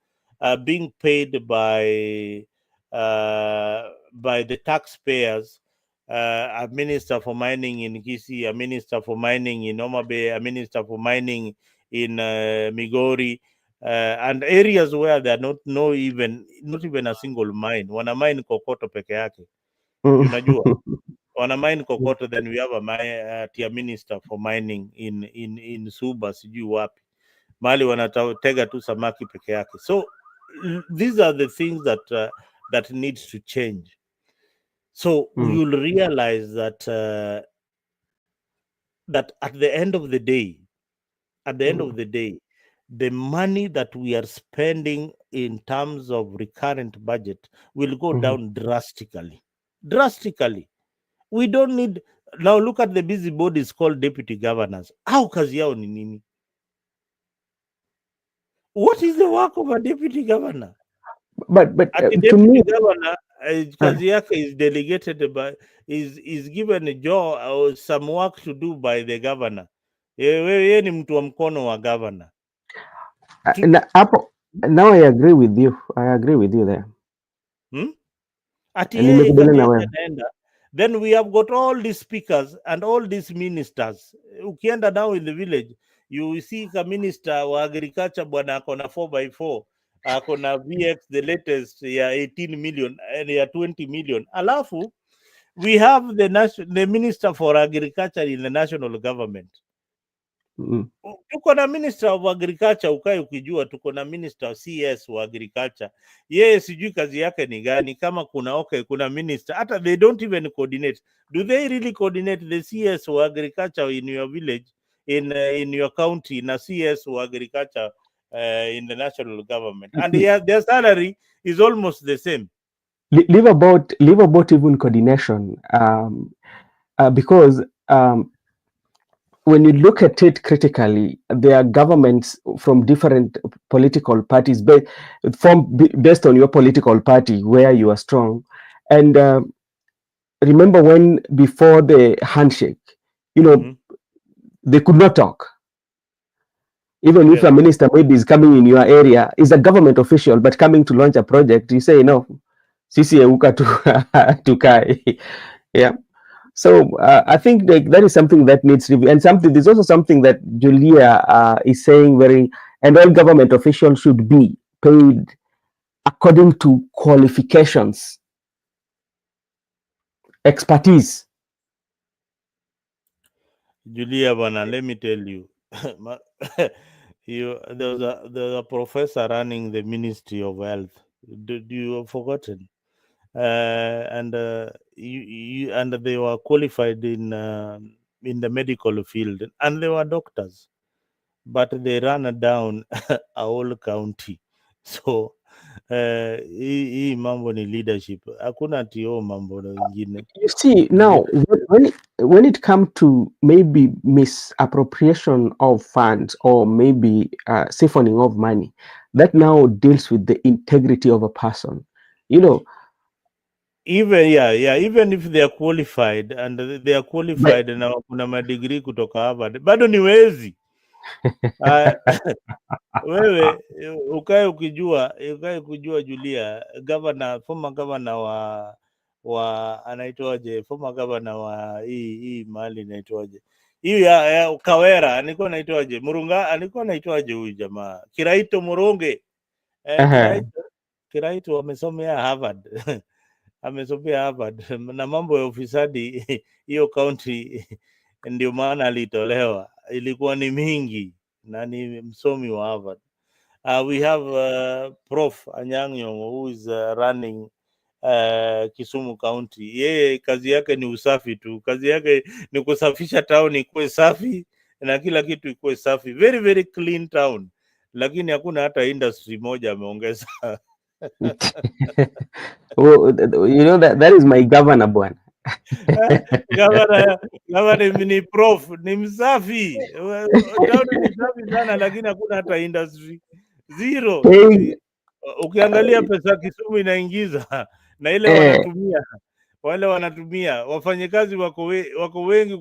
being paid by the taxpayers. A minister for mining in Kisii, a minister for mining in Homa Bay, a minister for mining in Migori, and areas where there are not even a single mine. Wana mine kokoto peke yake. Mm. Unajua, wana mine kokoto, then we have a tier minister for mining in Suba, sijui wapi. Mali wanatega tu samaki peke yake. So these are the things that needs to change. So Mm. you'll realize that at the end of the day, Mm. the money that we are spending in terms of recurrent budget will go Mhm. down drastically. Drastically. We don't need, now look at the busy bodies called deputy governors. How kazi yao ni nini? What is the work of a deputy governor? But At the to me, deputy governor, uh, kazi yake is delegated by, is given a job or some work to do by the governor. Yeye ni mtu wa mkono wa governor. now I agree with you. I agree with you there. Hmm? Ati And yeye nimekubaliana kazi na yake wewe. anaenda, then we have got all these speakers and all these ministers. Ukienda now in the village, you see a minister wa agriculture bwana ako na 4x4, ako na VX the latest ya 18 million and ya 20 million. Alafu we have the minister for agriculture in the national government. Tuko na minister of agriculture, ukae ukijua tuko na minister CS wa agriculture. Yeye sijui kazi yake ni gani, kama kuna minister, hata they don't even coordinate. Do they really coordinate the CS wa agriculture in your village, in your county, na CS wa agriculture in the national government? And their salary is almost the same. Leave about even coordination, because when you look at it critically, there are governments from different political parties based on your political party where you are strong. And remember when before the handshake, they could not talk. Even if a minister maybe is coming in your area, is a government official, but coming to launch a project, you say, no, sisi euka tukai. Yeah. So I think that is something that needs review, and there's also something that Julia is saying and all government officials should be paid according to qualifications, expertise. Julia bana, let me tell you, there's a professor running the Ministry of Health. Do you have forgotten? And they were qualified in the medical field, and they were doctors, but they ran down a whole county. So hii mambo ni leadership, hakuna tio mambo mengine. You see, now when it comes to maybe misappropriation of funds or maybe siphoning of money, that now deals with the integrity of a person. Even if they are qualified and na kuna madegree kutoka Harvard, bado ni wezi. Wewe ukae kujua Julia, former governor wa anaitwaje, former governor wa hii mahali inaitwaje, hii ya Kawera, alikuwa anaitwaje, Murunga, alikuwa anaitwaje huyu jamaa, Kiraito Muronge, Kiraito amesomea Harvard amesomea Harvard na mambo ya ufisadi hiyo county ndio maana alitolewa, ilikuwa ni mingi na ni msomi wa Harvard. We have Prof Anyang' who is running Kisumu County. Yeye kazi yake ni usafi tu, kazi yake ni kusafisha town ikuwe safi na kila kitu ikuwe safi, very very clean town, lakini hakuna hata industry moja ameongeza. Well, that is my governor bwana. Governor ni prof, ni msafi, town ni safi sana, lakini hakuna hata industry, zero. Ukiangalia pesa Kisumu inaingiza na ile wanatumia wafanyakazi wako wengi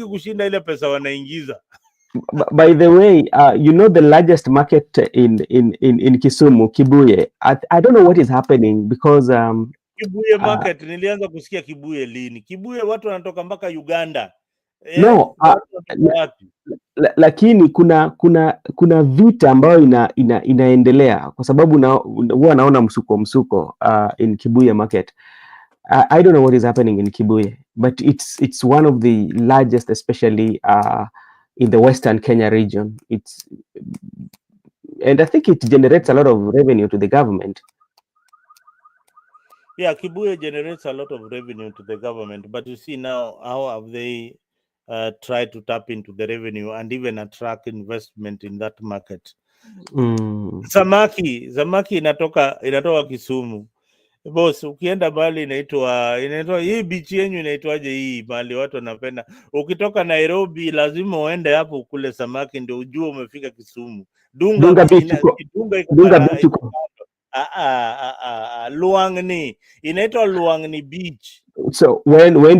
kushinda ile pesa wanaingiza. By the way, the largest market in Kisumu, Kibuye. I don't know what is happening because Kibuye market, nilianza kusikia Kibuye lini? Kibuye watu wanatoka mpaka Uganda. No, lakini kuna vita ambayo inaendelea kwa sababu huwa naona msuko in Kibuye market. I don't know what is happening in Kibuye, but it's one of the largest, especially in the Western Kenya region. And I think it generates a lot of revenue to the government. Yeah, Kibuye generates a lot of revenue to the government, but you see now how have they tried to tap into the revenue and even attract investment in that market. Samaki inatoka Kisumu. Boss, ukienda bali inaitwa hii beach yenyu inaitwaje hii bali watu wanapenda. Ukitoka Nairobi lazima uende hapo kule samaki ndio ujue umefika Kisumu. Dunga Beach. Luang'ni. Inaitwa Luang'ni Beach. So when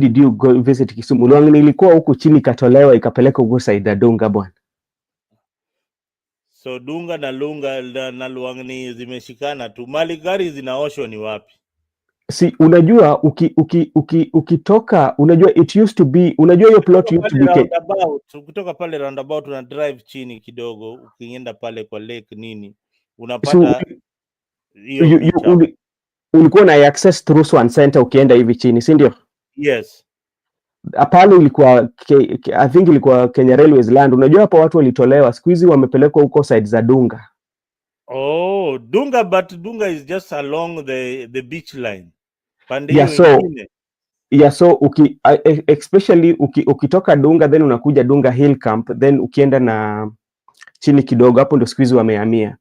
did you go visit Kisumu? Luang'ni ilikuwa huku chini katolewa ikapeleka huko Saida Dunga bwana. So Dunga na Luang'ni zimeshikana tu. Mali gari zinaoshwa ni wapi? Si unajua ukitoka unajua it used to be, unajua hiyo plot used to be roundabout. Ukitoka pale roundabout una drive chini kidogo ukienda pale kwa lake nini unapata ulikuwa na access through Swan Center ukienda hivi chini, si ndio? Yes. pale ilikuwa I think ilikuwa Kenya Railways land. Unajua hapo watu walitolewa, siku hizi wamepelekwa huko side za Dunga. Oh, Dunga, but Dunga is just along the beach line. Pande Yeah, hiyo so ingine. yeah, so especially ukitoka Dunga then unakuja Dunga Hill Camp, then ukienda na chini kidogo hapo ndio siku hizi wamehamia.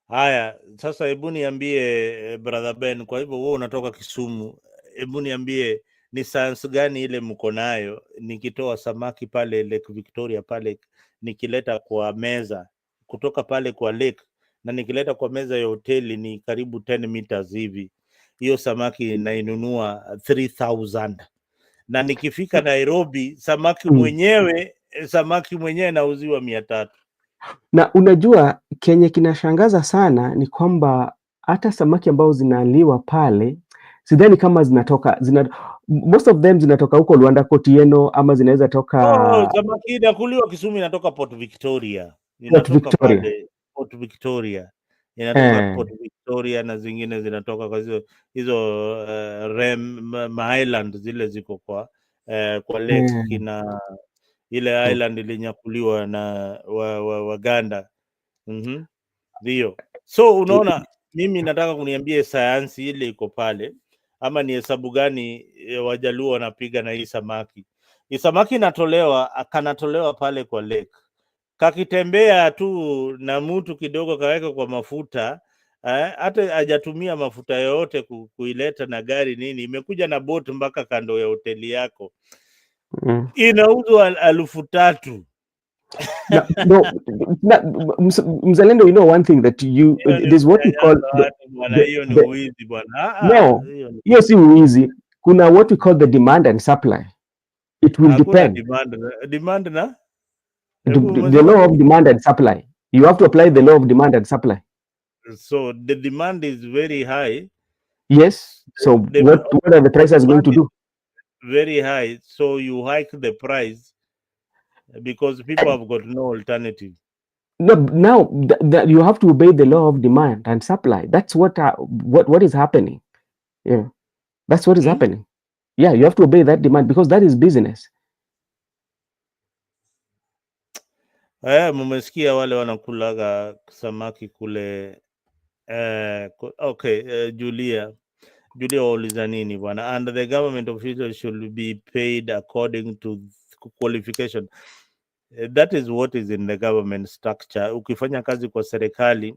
Haya, sasa hebu niambie brother Ben, kwa hivyo wewe unatoka Kisumu, hebu niambie ni science gani ile mko nayo nikitoa samaki pale Lake Victoria pale nikileta kwa meza kutoka pale kwa lake na nikileta kwa meza ya hoteli ni karibu 10 meters hivi, hiyo samaki nainunua 3000 na nikifika Nairobi samaki mwenyewe nauziwa 300. Na unajua kenye kinashangaza sana ni kwamba hata samaki ambao zinaliwa pale sidhani kama most of them zinatoka huko Luanda Kotieno, ama zinaweza toka Samaki inakuliwa Kisumu, inatoka Port Victoria, Port inatoka Victoria. pale Port Victoria, inatoka Port Victoria, na zingine zinatoka kwa hizo island zile ziko kwa lake kina ile island ilinyakuliwa na Waganda. Ndio. So unaona, mimi nataka kuniambie sayansi ile iko pale, ama ni hesabu gani Wajaluo wanapiga na hii samaki. Hii samaki kanatolewa pale kwa lake, kakitembea tu na mtu kidogo kaweka kwa mafuta, hata hajatumia mafuta yoyote kuileta na gari nini, imekuja na boat mpaka kando ya hoteli yako, inauzwa 3,000. Mzalendo, you know one thing that there's what we call hiyo ni uizi bwana. No, hiyo si uizi. Kuna what we call the demand and supply. It will depend. Demand na the law of demand and supply. You have to apply the law of demand and supply. So the demand is very high. Yes. So what are the prices going to do? Very high. So you hike the price because people have got no alternative. No, now you have to obey the law of demand and supply. That's what is happening. Yeah, that's what is happening. Yeah, you have to obey that demand because that is business. Mumesikia wale wanakulaga samaki kule Julia wauliza nini bwana, and the government officials should be paid according to qualification. That is what is in the government structure. Ukifanya kazi kwa serikali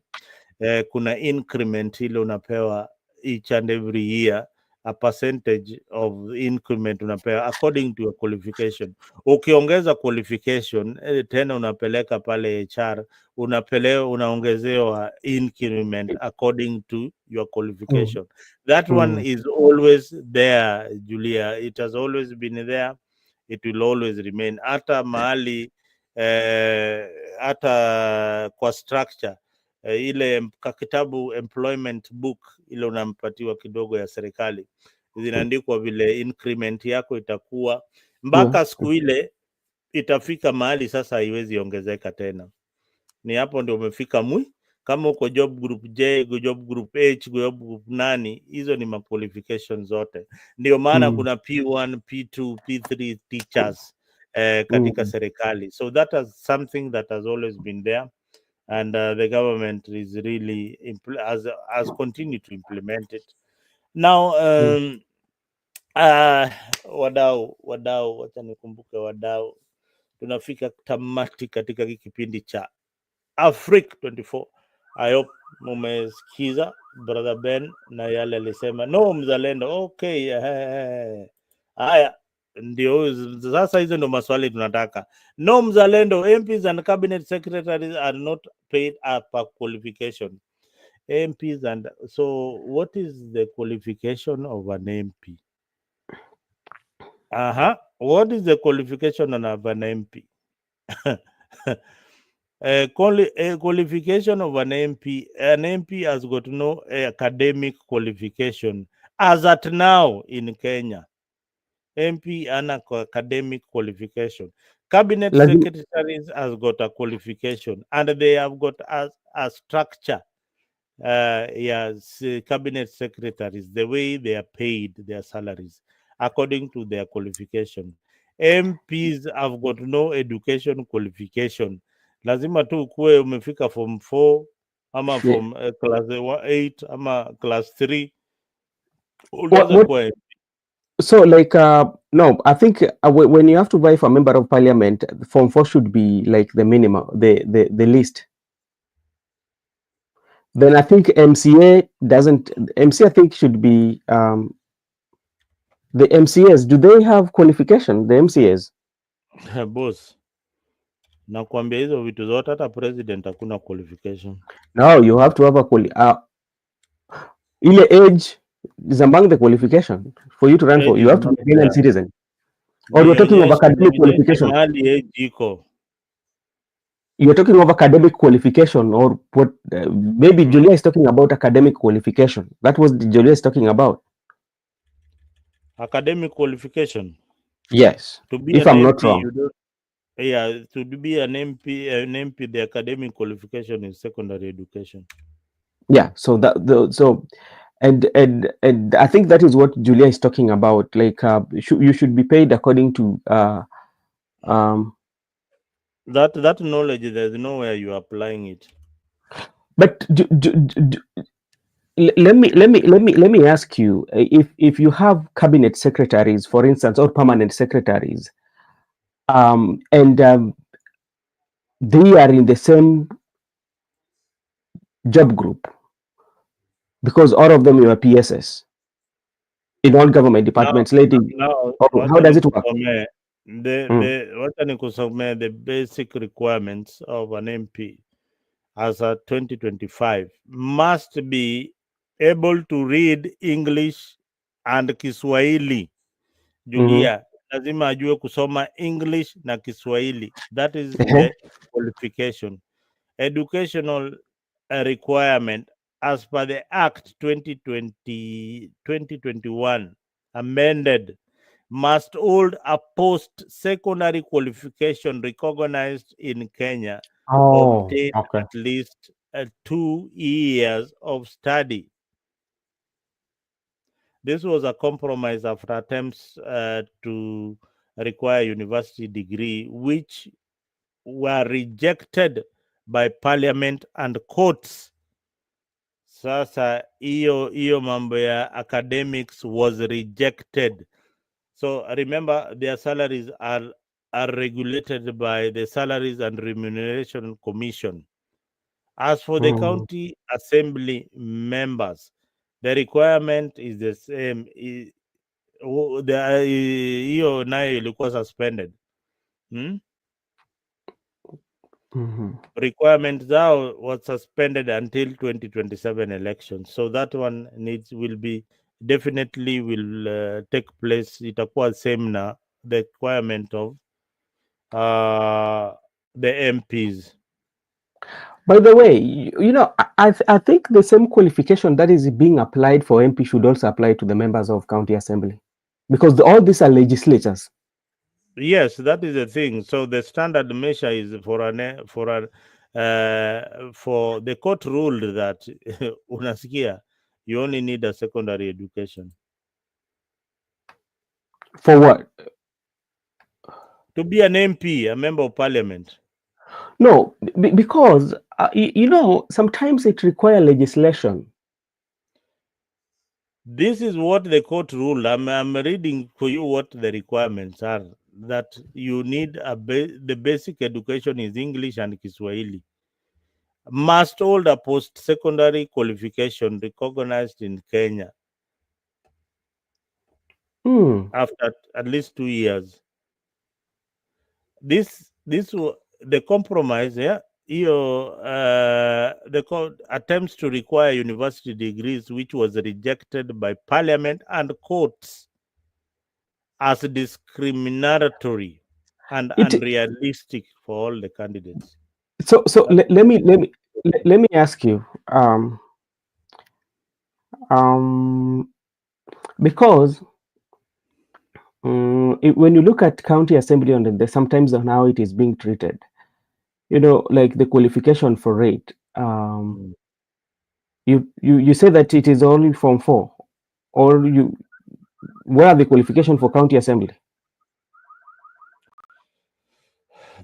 kuna increment ile unapewa each and every year, a percentage of increment unapewa according to your qualification. Ukiongeza qualification tena unapeleka pale HR, unaongezewa increment according to your qualification. That one is always there, Julia. It has always been there, it will always remain. Hata mahali hata kwa structure ile kitabu employment book ile unampatiwa kidogo ya serikali, zinaandikwa vile increment yako itakuwa mpaka siku ile itafika mahali sasa haiwezi ongezeka tena. Ni hapo ndio umefika kama uko job group J, job group H, job group nani, hizo ni qualifications zote. Ndio maana kuna P1, P2, P3 teachers katika serikali. So that is something that has always been there, and the government is really has continued to implement it. Now wadau, wacha nikumbuke wadau, tunafika tamati katika kipindi cha Africa 24. I hope mumesikiza brother Ben na yale alisema. No mzalendo, okay. Haya ndio sasa, hizo ndio maswali tunataka. No mzalendo, MPs and cabinet secretaries are not paid per qualification. MPs and so what is the qualification of an MP? What is the qualification of an MP? Qualification of an MP. An MP has got no academic qualification as at now in Kenya. MP ana academic qualification. Cabinet secretaries has got a qualification, and they have got a structure. Yes, cabinet secretaries, the way they are paid their salaries, according to their qualification. MPs have got no education qualification. Lazima tu ukuwe umefika form 4 ama Yeah. form class 8 ama class 3 unaweza What kuwa so like no, I think when you have to vie for a member of parliament, form 4 should be like the minimum, the least. Then I think MCA doesn't. MCA I think should be the MCAs. Do they have qualification? The MCAs. boss. Nakwambia hizo vitu zote, hata president hakuna qualification. No, you have to have a ile age is among the qualification for you to run for. Age You is have to not be a Kenyan there. citizen, or you're talking of academic Nionyeshe qualification. mahali age iko. You're talking of academic qualification, or what? Maybe Julia is talking about academic qualification. That was Julia is talking about. Academic qualification. Yes, To be if an I'm not MP, wrong. you don't. Yeah, to be an MP, the academic qualification is secondary education. Yeah, so and I think that is what Julia is talking about. Like, you should be paid according to That knowledge, there's nowhere you are applying it. But let me ask you, if you have cabinet secretaries, for instance, or permanent secretaries, and they are in the same job group, because all of them are PSS in all government Now, departments, lady, now, or how wacha does it work? nikusomee Mm. wacha nikusomee the basic requirements of an MP as a 2025 must be able to read English and Kiswahili. Julia, lazima ajue kusoma English na Kiswahili. That is the qualification. Educational requirement as per the Act 2021 amended must hold a post-secondary qualification recognized in Kenya, Oh, obtain okay. at least 2 years of study. This was a compromise after attempts to require university degree, which were rejected by parliament and courts. Sasa hiyo mambo ya academics was rejected. So remember, their salaries are regulated by the Salaries and Remuneration Commission. As for the county assembly members, the requirement is the same. Hiyo nayo ilikuwa suspended. Requirement zao was suspended until 2027 elections. So that one definitely will take place. Itakuwa same na the requirement of the MPs. By the way, I think the same qualification that is being applied for MP should also apply to the members of county assembly, because all these are legislatures. Yes, that is the thing. So the standard measure is for the court ruled that unasikia, you only need a secondary education. For what? To be an MP, a member of parliament. No, because sometimes it requires legislation. This is what the court ruled. I'm reading for you what the requirements are. That you need the basic education is English and Kiswahili. Must hold a post-secondary qualification recognized in Kenya after at least 2 years. This the compromise, the attempts to require university degrees, which was rejected by parliament and courts as discriminatory and unrealistic for all the candidates. So let me ask you, because when you look at county assembly and sometimes on how it is being treated, like the qualification for it, you say that it is only Form 4, or What are the qualifications for county assembly?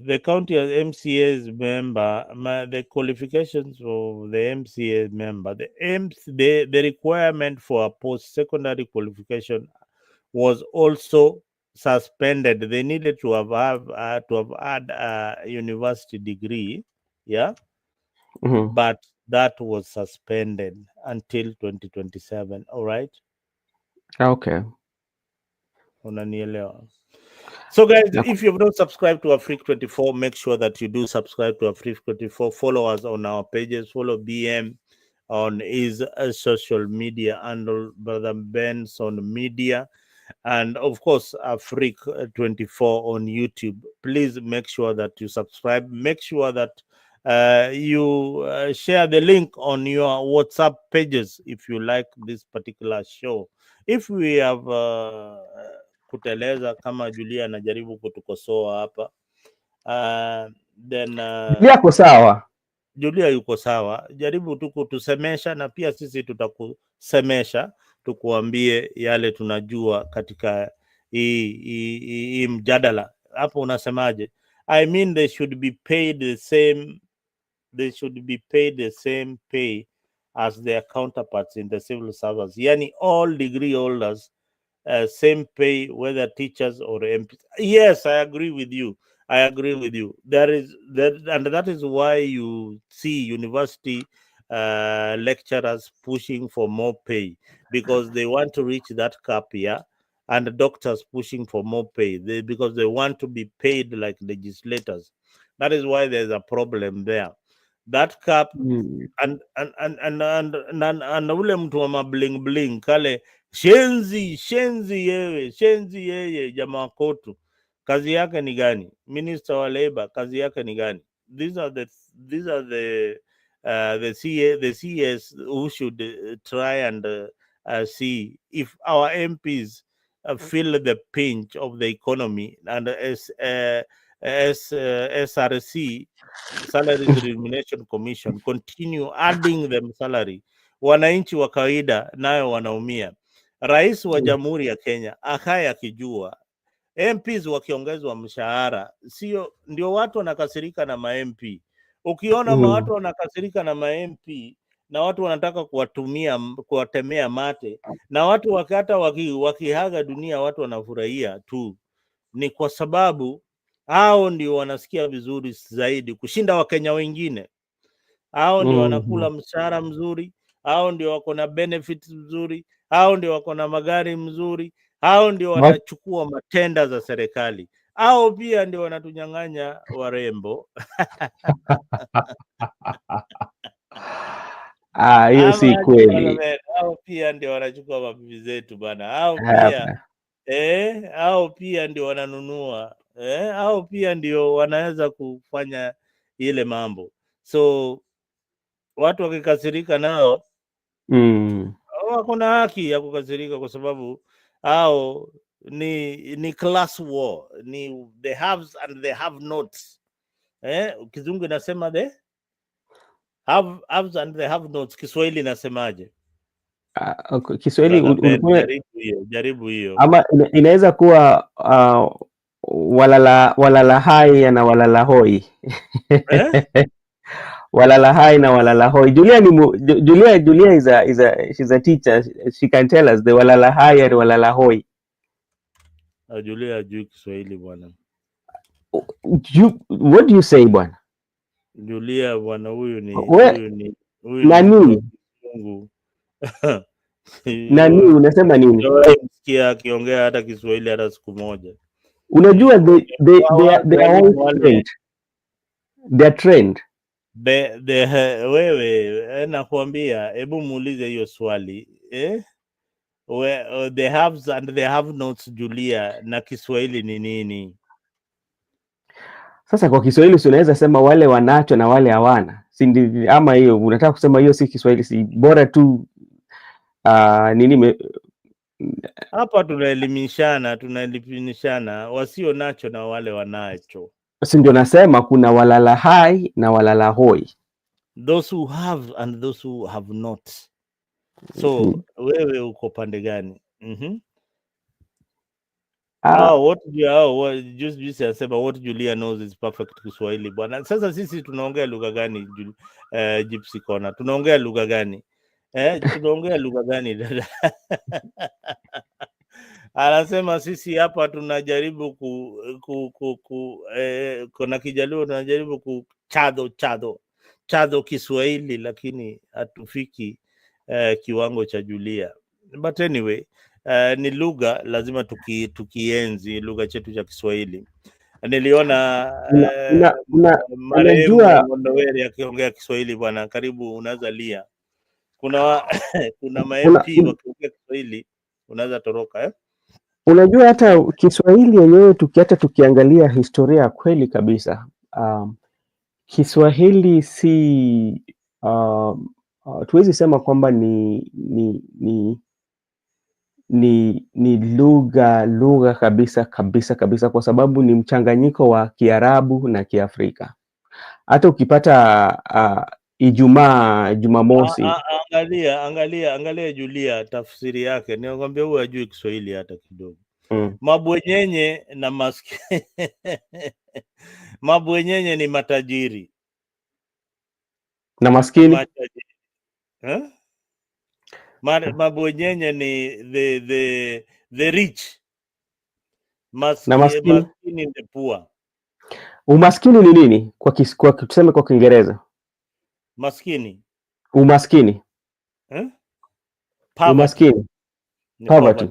The county MCA's member, the qualifications of the MCA member, the requirement for a post-secondary qualification was also suspended. They needed to have had a university degree, yeah, but that was suspended until 2027. All right, Okay. unanielewa. So, guys, Na- if you've not subscribed to Afrique 24, make sure that you do subscribe to Afrique 24. Follow us on our pages. Follow BM on his social media handle, Brother Ben's on media, and of course, Afrique 24 on YouTube. Please make sure that you subscribe. Make sure that you share the link on your WhatsApp pages if you like this particular show. If we have kuteleza kama Julia anajaribu kutukosoa hapa, then Yako sawa. Julia yuko sawa, jaribu tu kutusemesha na pia sisi tutakusemesha, tukuambie yale tunajua katika hii mjadala. Hapo unasemaje? I mean they should be paid the same, pay as their counterparts in the civil service. Yani all degree holders same pay, whether teachers or MPs. Yes, I agree with you. There is that, and that is why you see university lecturers pushing for more pay, because they want to reach that cap here, and doctors pushing for more pay because they want to be paid like legislators. That is why there's a problem there. That cap and ule mtu wa mabling bling kale shenzi yeye jamaa kotu, kazi yake ni gani? Minister wa labor, kazi yake ni gani? These are the CS who should try and see if our MPs feel the pinch of the economy, and as SRC, Salary Remuneration Commission, continue adding them salary, wananchi wa kawaida nayo wanaumia. Rais wa Jamhuri ya Kenya akaye akijua MPs wakiongezwa mshahara, sio ndio watu wanakasirika na ma-MP. Ukiona watu wanakasirika na ma-MP na watu wanataka kuwatemea mate, na watu wakata wakihaga dunia watu wanafurahia tu, ni kwa sababu hao ndio wanasikia vizuri zaidi kushinda Wakenya wengine. Hao ndio wanakula mshahara mzuri, hao ndio wako na benefits mzuri, hao ndio wako na magari mzuri, hao ndio wanachukua matenda za serikali, hao pia ndio wanatunyang'anya warembo. Hiyo si kweli. Hao pia ndio wanachukua mabibi zetu bana. Hao pia ndio wananunua, hao pia ndio wanaweza kufanya ile mambo. So watu wakikasirika nao wako na haki ya kukasirika, kwa sababu hao ni class war, ni the haves and the have nots. Kizungu inasema the haves and the have nots. Kiswahili inasemaje? Kiswahili jaribu hiyo. Ama inaweza kuwa walala hai na walala hoi. Walala hai na walala hoi. Julia she's a teacher. She can tell us the walala hai and walala hoi. Julia hajui Kiswahili bwana. What do you say bwana? Julia bwana, huyu ni nani? Nani unasema nini? Msikia akiongea hata Kiswahili hata siku moja. Unajua they are all trained. They are trained. Wewe nakwambia, hebu muulize hiyo swali. The haves and the have nots, Julia, na Kiswahili ni nini? Sasa kwa Kiswahili unaweza sema wale wanacho na wale hawana, si ama hiyo unataka kusema hiyo si Kiswahili? Si bora tu hapa tunaelimishana, wasio nacho na wale wanacho. Si ndio nasema kuna walala hai na walala hoi, those who have and those who have not. So wewe uko pande gani? Juzi anasema what Julia knows is perfect Kiswahili bwana. Sasa sisi tunaongea lugha gani? Gypsy Corner tunaongea lugha gani? Tunaongea lugha gani dada? Anasema sisi hapa tunajaribu kuna Kijaluo tunajaribu chadho Kiswahili, lakini hatufiki kiwango cha Julia. But anyway, ni lugha lazima tukienzi lugha chetu cha Kiswahili. Niliona marehemu Mondoweri akiongea Kiswahili bwana, karibu unaweza lia. Kuna ma-MP wakiongea Kiswahili unaweza toroka Unajua hata Kiswahili yenyewe tukiangalia historia ya kweli kabisa, Kiswahili si tuwezi sema kwamba ni lugha kabisa, kwa sababu ni mchanganyiko wa Kiarabu na Kiafrika. Hata ukipata Ijumaa, Jumamosi, angalia Julia tafsiri yake, nikwambia huyu hajui Kiswahili hata kidogo. Mabwenyenye na maskini mabwenyenye ni matajiri na maskini mabwenyenye ni the rich, na maskini ni the poor. Umaskini ni nini kwa tuseme kwa Kiingereza? Umaskini poverty.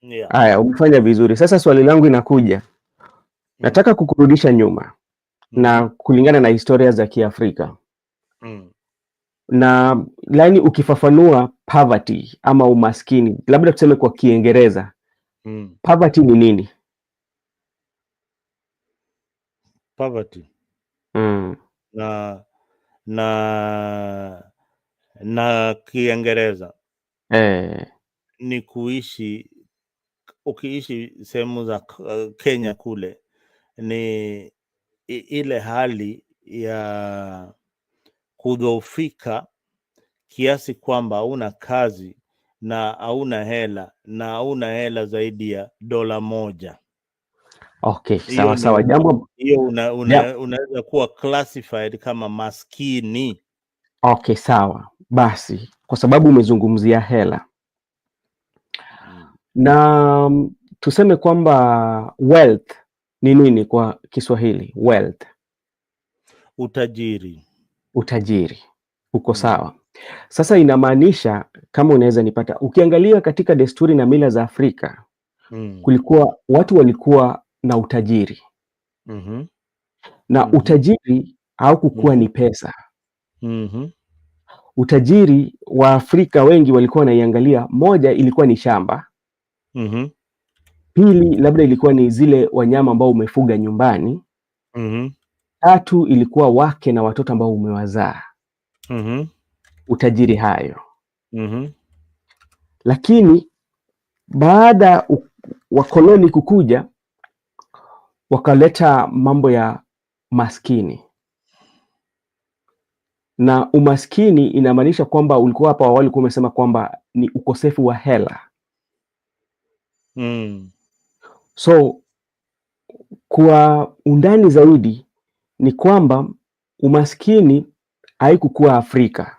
Yeah. Haya, umefanya vizuri. Sasa swali langu inakuja, nataka kukurudisha nyuma na kulingana na historia za Kiafrika na laini, ukifafanua poverty ama umaskini, labda tuseme kwa Kiingereza, poverty ni nini? Poverty na Kiingereza ni ukiishi sehemu za Kenya kule, ni ile hali ya kudhoofika kiasi kwamba hauna kazi na hauna hela zaidi ya $1. Okay, sawa. Jambo hiyo unaweza kuwa classified kama maskini. Okay, sawa. Basi kwa sababu umezungumzia hela na tuseme kwamba wealth ni nini kwa Kiswahili? Wealth, utajiri. Uko sawa. Sasa inamaanisha, kama unaweza nipata, ukiangalia katika desturi na mila za Afrika watu walikuwa na utajiri na utajiri haukukuwa ni pesa. Utajiri wa Afrika wengi walikuwa wanaiangalia, moja ilikuwa ni shamba, pili labda ilikuwa ni zile wanyama ambao umefuga nyumbani, tatu ilikuwa wake na watoto ambao umewazaa. Utajiri hayo. Lakini baada wakoloni kukuja, wakaleta mambo ya maskini, na umaskini inamaanisha kwamba ulikuwa hapa awali ulikuwa umesema kwamba ni ukosefu wa hela. So kwa undani zaidi ni kwamba umaskini haikukuwa Afrika,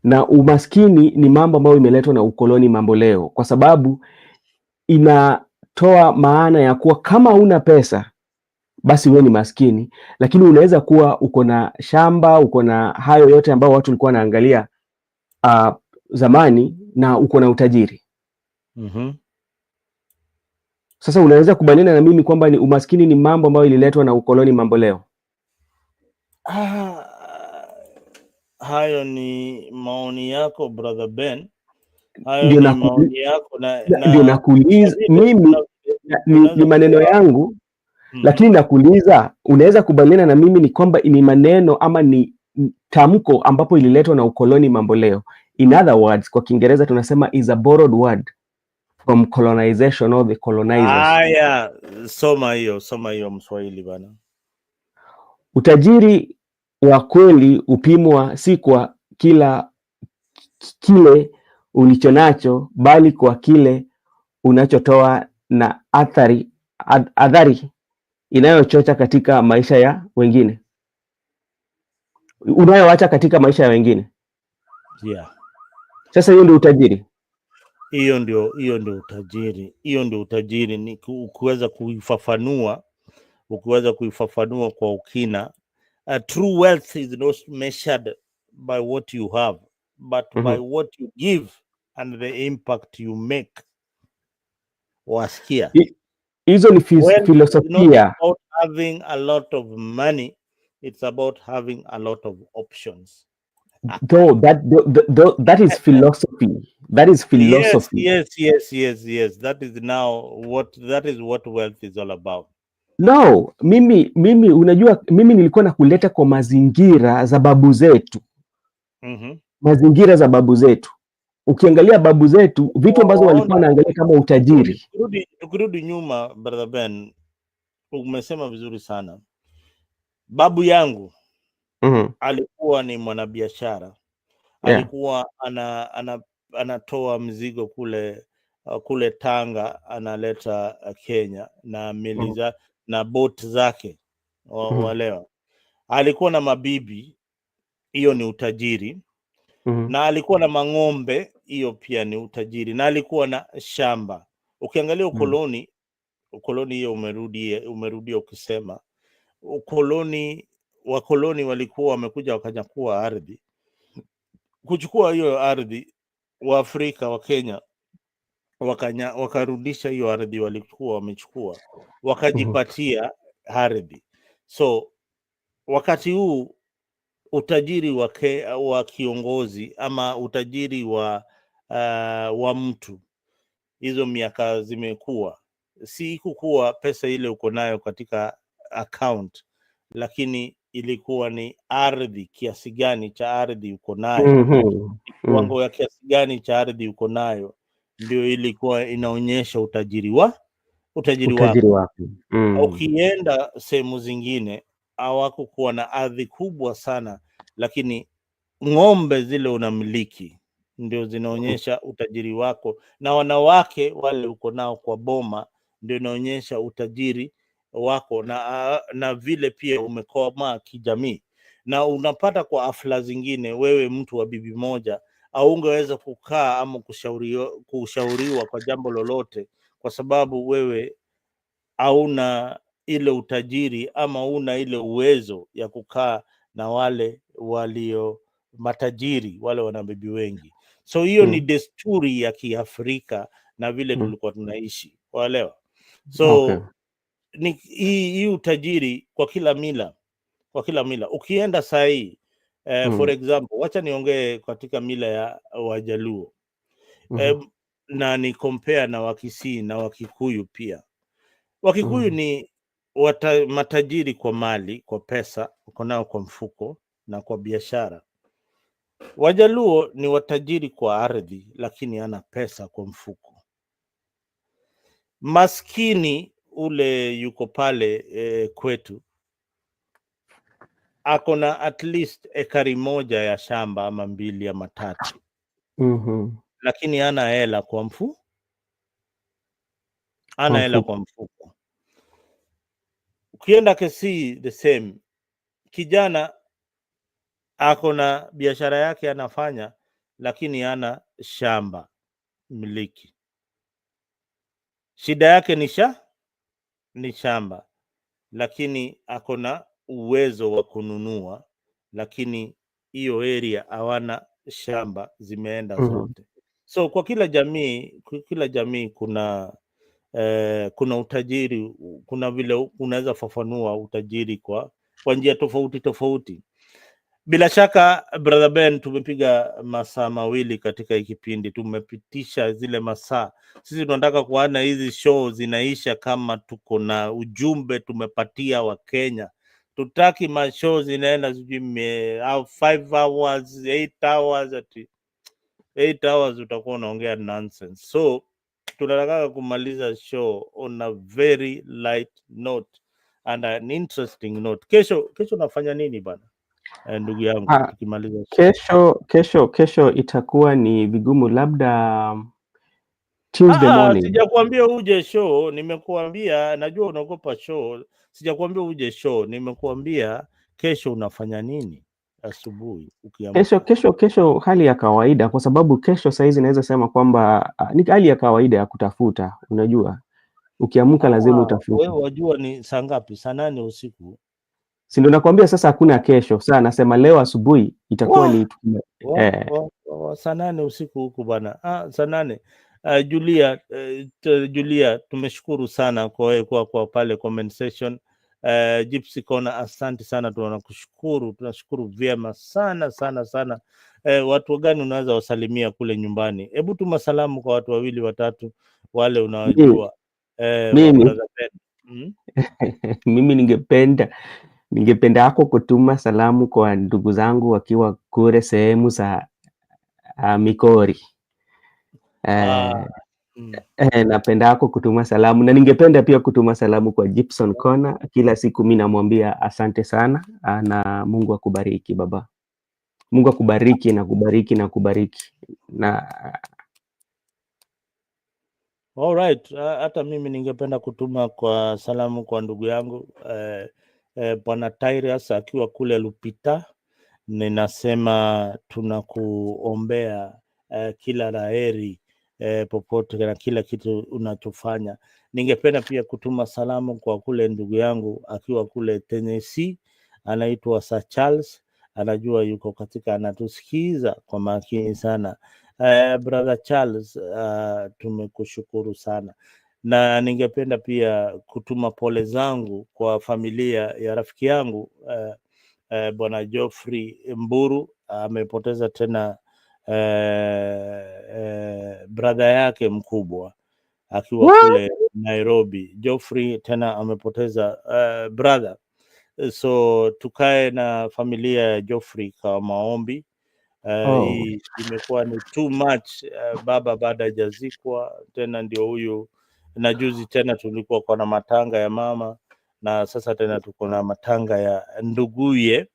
na umaskini ni mambo ambayo imeletwa na ukoloni mambo leo, kwa sababu inatoa maana ya kuwa kama una pesa basi wewe ni maskini, lakini unaweza kuwa uko na shamba, uko na hayo yote ambao watu walikuwa wanaangalia zamani, na uko na utajiri. Sasa unaweza kubaliana na mimi kwamba ni umaskini ni mambo ambayo ililetwa na ukoloni mambo leo? Hayo ni maoni yako brother Ben. Hayo ni maoni yako ndio nakuuliza mimi, ni maneno yangu. Lakini nakuuliza, unaweza kubaliana na mimi ni kwamba ni maneno ama ni tamko ambapo ililetwa na ukoloni mambo leo? In other words, kwa Kiingereza tunasema is a borrowed word from colonization or the colonizers. Haya, soma hiyo Mswahili bana. Utajiri wa kweli upimwa si kwa kile ulichonacho, bali kwa kile unachotoa na athari inayochocha katika maisha ya wengine, unayoacha katika maisha ya wengine. Yeah. Sasa hiyo ndio utajiri. Hiyo ndio utajiri. Hiyo ndio utajiri, ni kuweza kuifafanua kwa ukina. True wealth is not measured by what you have, but by what you give and the impact you make. Wasikia? Hizo ni Wealth is not filosofia. about having a lot of money, it's about having a lot of options. Though that is philosophy. That is philosophy. Yes. That is what wealth is all about. No, mimi unajua, mimi nilikuwa nakuleta kwa mazingira za babu zetu. Mazingira za babu zetu. Ukiangalia babu zetu, vitu ambazo walikuwa wanaangalia kama utajiri. Tukirudi nyuma, brother Ben, umesema vizuri sana. Babu yangu alikuwa ni mwanabiashara. Alikuwa anatoa mzigo kule Tanga, analeta Kenya na meli na boat zake walewa. Alikuwa na mabibi, hiyo ni utajiri. Na alikuwa na mang'ombe, hiyo pia ni utajiri. Na alikuwa na shamba. Ukiangalia ukoloni hiyo umerudia ukisema wakoloni walikuwa wamekuja wakanyakua ardhi. Kuchukua hiyo ardhi, Waafrika wa Kenya wakarudisha hiyo ardhi walikuwa wamechukua, wakajipatia ardhi. So wakati huu utajiri wa kiongozi ama utajiri wa mtu, hizo miaka zimekuwa, si kukuwa pesa ile uko nayo katika account, lakini ilikuwa ni ardhi, kiasi gani cha ardhi uko nayo, kiwango ya kiasi gani cha ardhi uko nayo, ndio ilikuwa inaonyesha utajiri wako. Ukienda sehemu zingine hawakukuwa na ardhi kubwa sana, lakini ng'ombe zile unamiliki ndio zinaonyesha utajiri wako, na wanawake wale uko nao kwa boma ndio inaonyesha utajiri wako, na vile pia umekomaa kijamii. Na unapata kwa hafla zingine, wewe mtu wa bibi moja au ungeweza kukaa ama kushauriwa kwa jambo lolote, kwa sababu wewe hauna ile utajiri ama una ile uwezo ya kukaa na wale walio matajiri, wale wana bibi wengi. So hiyo ni desturi ya Kiafrika na vile tulikuwa tunaishi, waelewa? So ni hii utajiri kwa kila mila. Ukienda saa hii for example, wacha niongee katika mila ya Wajaluo na ni compare na Wakisii na Wakikuyu pia. Wakikuyu ni matajiri kwa mali, kwa pesa uko nao kwa mfuko na kwa biashara. Wajaluo ni watajiri kwa ardhi, lakini hana pesa kwa mfuko. Maskini ule yuko pale kwetu, ako na at least ekari moja ya shamba ama 2 ama 3, lakini hana hela kwa mfuko. Ukienda Kisii the same, kijana ako na biashara yake anafanya, lakini hana shamba miliki. Shida yake ni shamba, lakini ako na uwezo wa kununua, lakini hiyo area hawana shamba, zimeenda zote. So kwa kila jamii kuna utajiri, kuna vile unaweza fafanua utajiri kwa njia tofauti. Bila shaka brother Ben, tumepiga masaa mawili katika hii kipindi, tumepitisha zile masaa. Sisi tunataka kuona hizi show zinaisha kama tuko na ujumbe tumepatia wa Kenya. Tutaki mashow zinaenda sijui 5 hours 8 hours, ati 8 hours utakuwa unaongea nonsense. So tunataka kumaliza show on a very light note and an interesting note. Kesho nafanya nini bana? Ndugu yangu, tukimaliza kesho itakuwa ni vigumu, labda Tuesday morning. Sijakwambia uje show, nimekuambia najua unaogopa show. Sijakwambia uje show, nimekuambia kesho unafanya nini asubuhi ukiamka. Kesho hali ya kawaida, kwa sababu kesho saizi naweza sema kwamba ni hali ya kawaida ya kutafuta. Unajua, ukiamka lazima utafute. Wewe wajua ni saa ngapi? Saa 8 usiku. Si ndio nakwambia sasa hakuna kesho. Sasa nasema leo asubuhi itakuwa ni saa 8 usiku huku bwana. Saa 8. Julia, tumeshukuru sana kwa pale comment section. Gypsy Corner, asante sana, tunashukuru vyema sana. Watu gani unaweza wasalimia kule nyumbani? Hebu tuma salamu kwa watu 2 watatu wale unawajua. Mimi ningependa hako kutuma salamu kwa ndugu zangu wakiwa kule sehemu za Mikori. Napenda hako kutuma salamu, na ningependa pia kutuma salamu kwa Gypsy Corner. Kila siku mimi namwambia asante sana, na Mungu akubariki baba. Mungu akubariki na kubariki na kubariki na Alright, hata mimi ningependa kutuma kwa salamu kwa ndugu yangu Bwana Tyrus akiwa kule Lupita. Ninasema tunakuombea kila laheri popote na kila kitu unachofanya. Ningependa pia kutuma salamu kwa kule ndugu yangu akiwa kule Tennessee, anaitwa Sir Charles, anajua yuko katika, anatusikiza kwa makini sana. Brother Charles, tumekushukuru sana. Na ningependa pia kutuma pole zangu kwa familia ya rafiki yangu Bwana Geoffrey Mburu. Amepoteza tena brother yake mkubwa akiwa kule Nairobi. Geoffrey tena amepoteza brother. So tukae na familia ya Geoffrey kwa maombi. Hii imekuwa ni too much. Baba baada hajazikwa tena, ndio huyu, na juzi tena tulikuwa kwa na matanga ya mama, na sasa tena tuko na matanga ya nduguye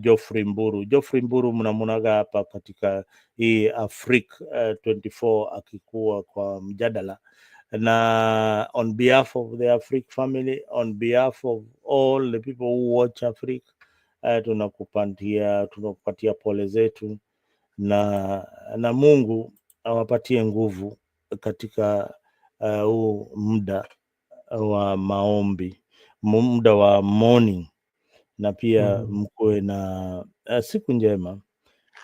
Geoffrey Mburu. Geoffrey Mburu mnamunaga hapa katika hii Africa 24 akikuwa kwa mjadala, na on behalf of the Africa family, on behalf of all the people who watch Africa, tunakupatia pole zetu, na Mungu awapatie nguvu katika huu muda wa maombi, muda wa morning, na pia mkuwe na siku njema,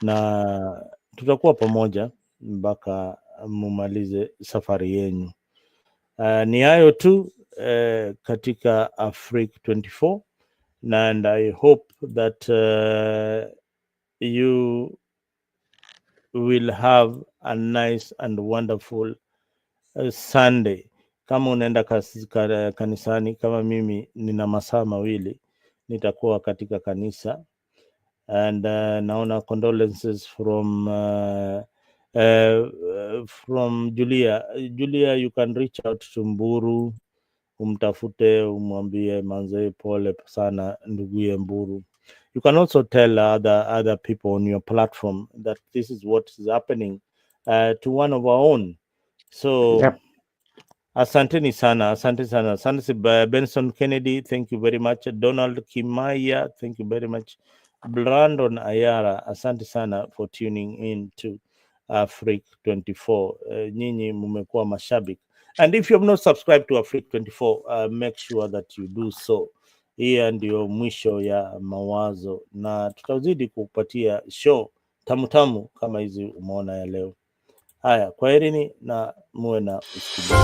na tutakuwa pamoja mpaka mumalize safari yenu. Ni hayo tu katika Africa 24, and I hope that you will have a nice and wonderful Sunday. Kama unaenda kanisani, kama mimi nina masaa 2 nitakuwa katika kanisa, and naona condolences from Julia, you can reach out to Mburu, umtafute, umwambie manze pole sana nduguye Mburu. You can also tell other people on your platform that this is what is happening to one of our own. So asante sana. Asante Benson Kennedy, thank you very much. Donald Kimaya, thank you very much. Brandon Ayara, asante sana for tuning in to Africa 24. Nyinyi mumekuwa mashabiki, and if you have not subscribed to Africa 24, make sure that you do so. Hii ndio mwisho ya mawazo, na tutazidi kukupatia show tamu kama hizi umeona ya leo. Haya, kwaherini na muwe na usiku.